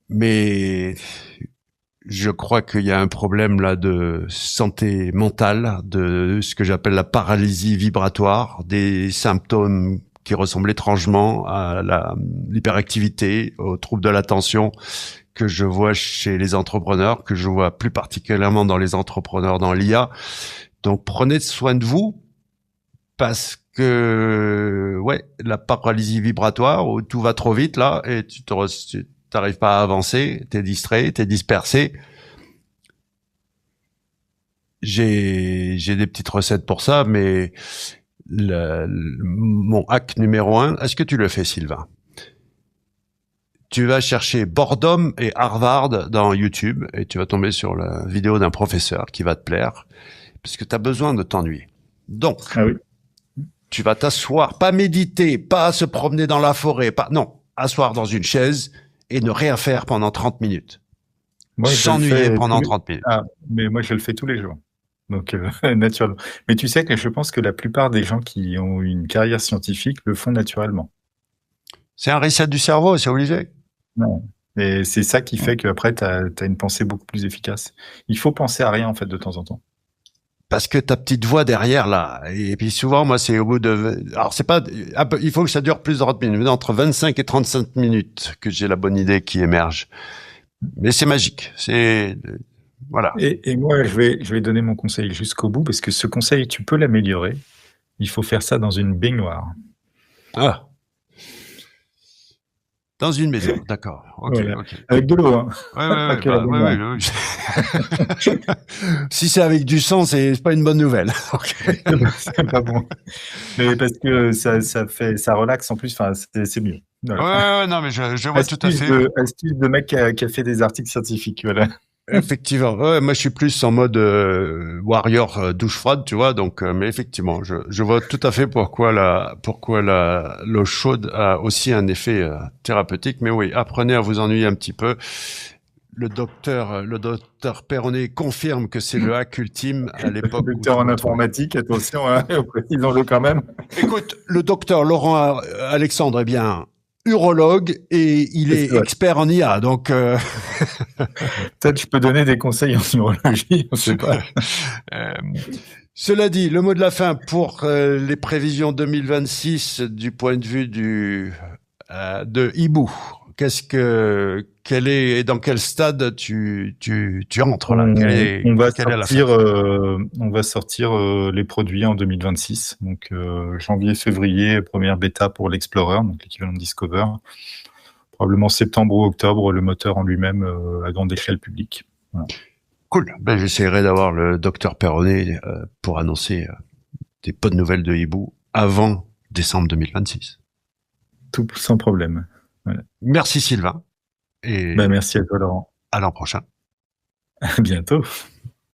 Mais je crois qu'il y a un problème là de santé mentale, de ce que j'appelle la paralysie vibratoire, des symptômes qui ressemblent étrangement à l'hyperactivité, aux troubles de l'attention que je vois chez les entrepreneurs, que je vois plus particulièrement dans les entrepreneurs dans l'IA. Donc prenez soin de vous parce que la paralysie vibratoire où tout va trop vite là et tu t'arrives pas à avancer, t'es distrait, t'es dispersé. J'ai des petites recettes pour ça, mais mon hack numéro 1, est-ce que tu le fais, Sylvain? Tu vas chercher Boredom et Harvard dans YouTube et tu vas tomber sur la vidéo d'un professeur qui va te plaire parce que tu as besoin de t'ennuyer. Donc, Ah oui. tu vas t'asseoir, pas méditer, pas se promener dans la forêt, non, asseoir dans une chaise et ne rien faire pendant 30 minutes. Moi, je le S'ennuyer fais pendant 30 minutes. Ah, mais moi, je le fais tous les jours. Donc, naturellement. Mais tu sais que je pense que la plupart des gens qui ont une carrière scientifique le font naturellement. C'est un reset du cerveau, c'est obligé. Non. Et c'est ça qui fait qu'après, tu as une pensée beaucoup plus efficace. Il faut penser à rien, en fait, de temps en temps. Parce que ta petite voix derrière là, et puis souvent moi c'est au bout de, alors c'est pas, il faut que ça dure plus de 30 minutes, entre 25 et 35 minutes que j'ai la bonne idée qui émerge. Mais c'est magique, voilà. Et moi, je vais donner mon conseil jusqu'au bout, parce que ce conseil, tu peux l'améliorer. Il faut faire ça dans une baignoire. Ah, dans une maison, d'accord. Ok, Voilà. ok. Avec de l'eau, hein. Ouais, Pas que la baignoire. ouais. Si c'est avec du sang, c'est pas une bonne nouvelle. Ok. C'est pas bon. Mais parce que ça relaxe en plus, enfin, c'est mieux. Voilà. Ouais, non, mais je vois tout à fait. Astuce de mec qui a fait des articles scientifiques, voilà. Effectivement, ouais, moi je suis plus en mode warrior douche froide, tu vois. Donc, mais effectivement, je vois tout à fait pourquoi l'eau chaude a aussi un effet thérapeutique. Mais oui, apprenez à vous ennuyer un petit peu. Le docteur Perronnet confirme que c'est le hack ultime à l'époque où Docteur je en me trouvais. informatique, attention, hein, précisons-le quand même. Écoute, le docteur Laurent Alexandre est bien urologue et il C'est est vrai. expert en IA. Donc, Peut-être je peux donner des conseils en neurologie, on sait pas. Euh, cela dit, le mot de la fin pour les prévisions 2026 du point de vue de Hibou. Et dans quel stade tu entres là? On va Quelle est la sortir, phase? les produits en 2026. Donc, janvier, février, première bêta pour l'Explorer, donc l'équivalent de Discover. Probablement septembre ou octobre, le moteur en lui-même à grande échelle publique. Voilà. Cool. Ben, j'essaierai d'avoir le docteur Perronnet pour annoncer des bonnes nouvelles de Hibou avant décembre 2026. Tout sans problème. Voilà. Merci Sylvain. et Bah, merci à toi, Laurent. à l'an prochain. À bientôt.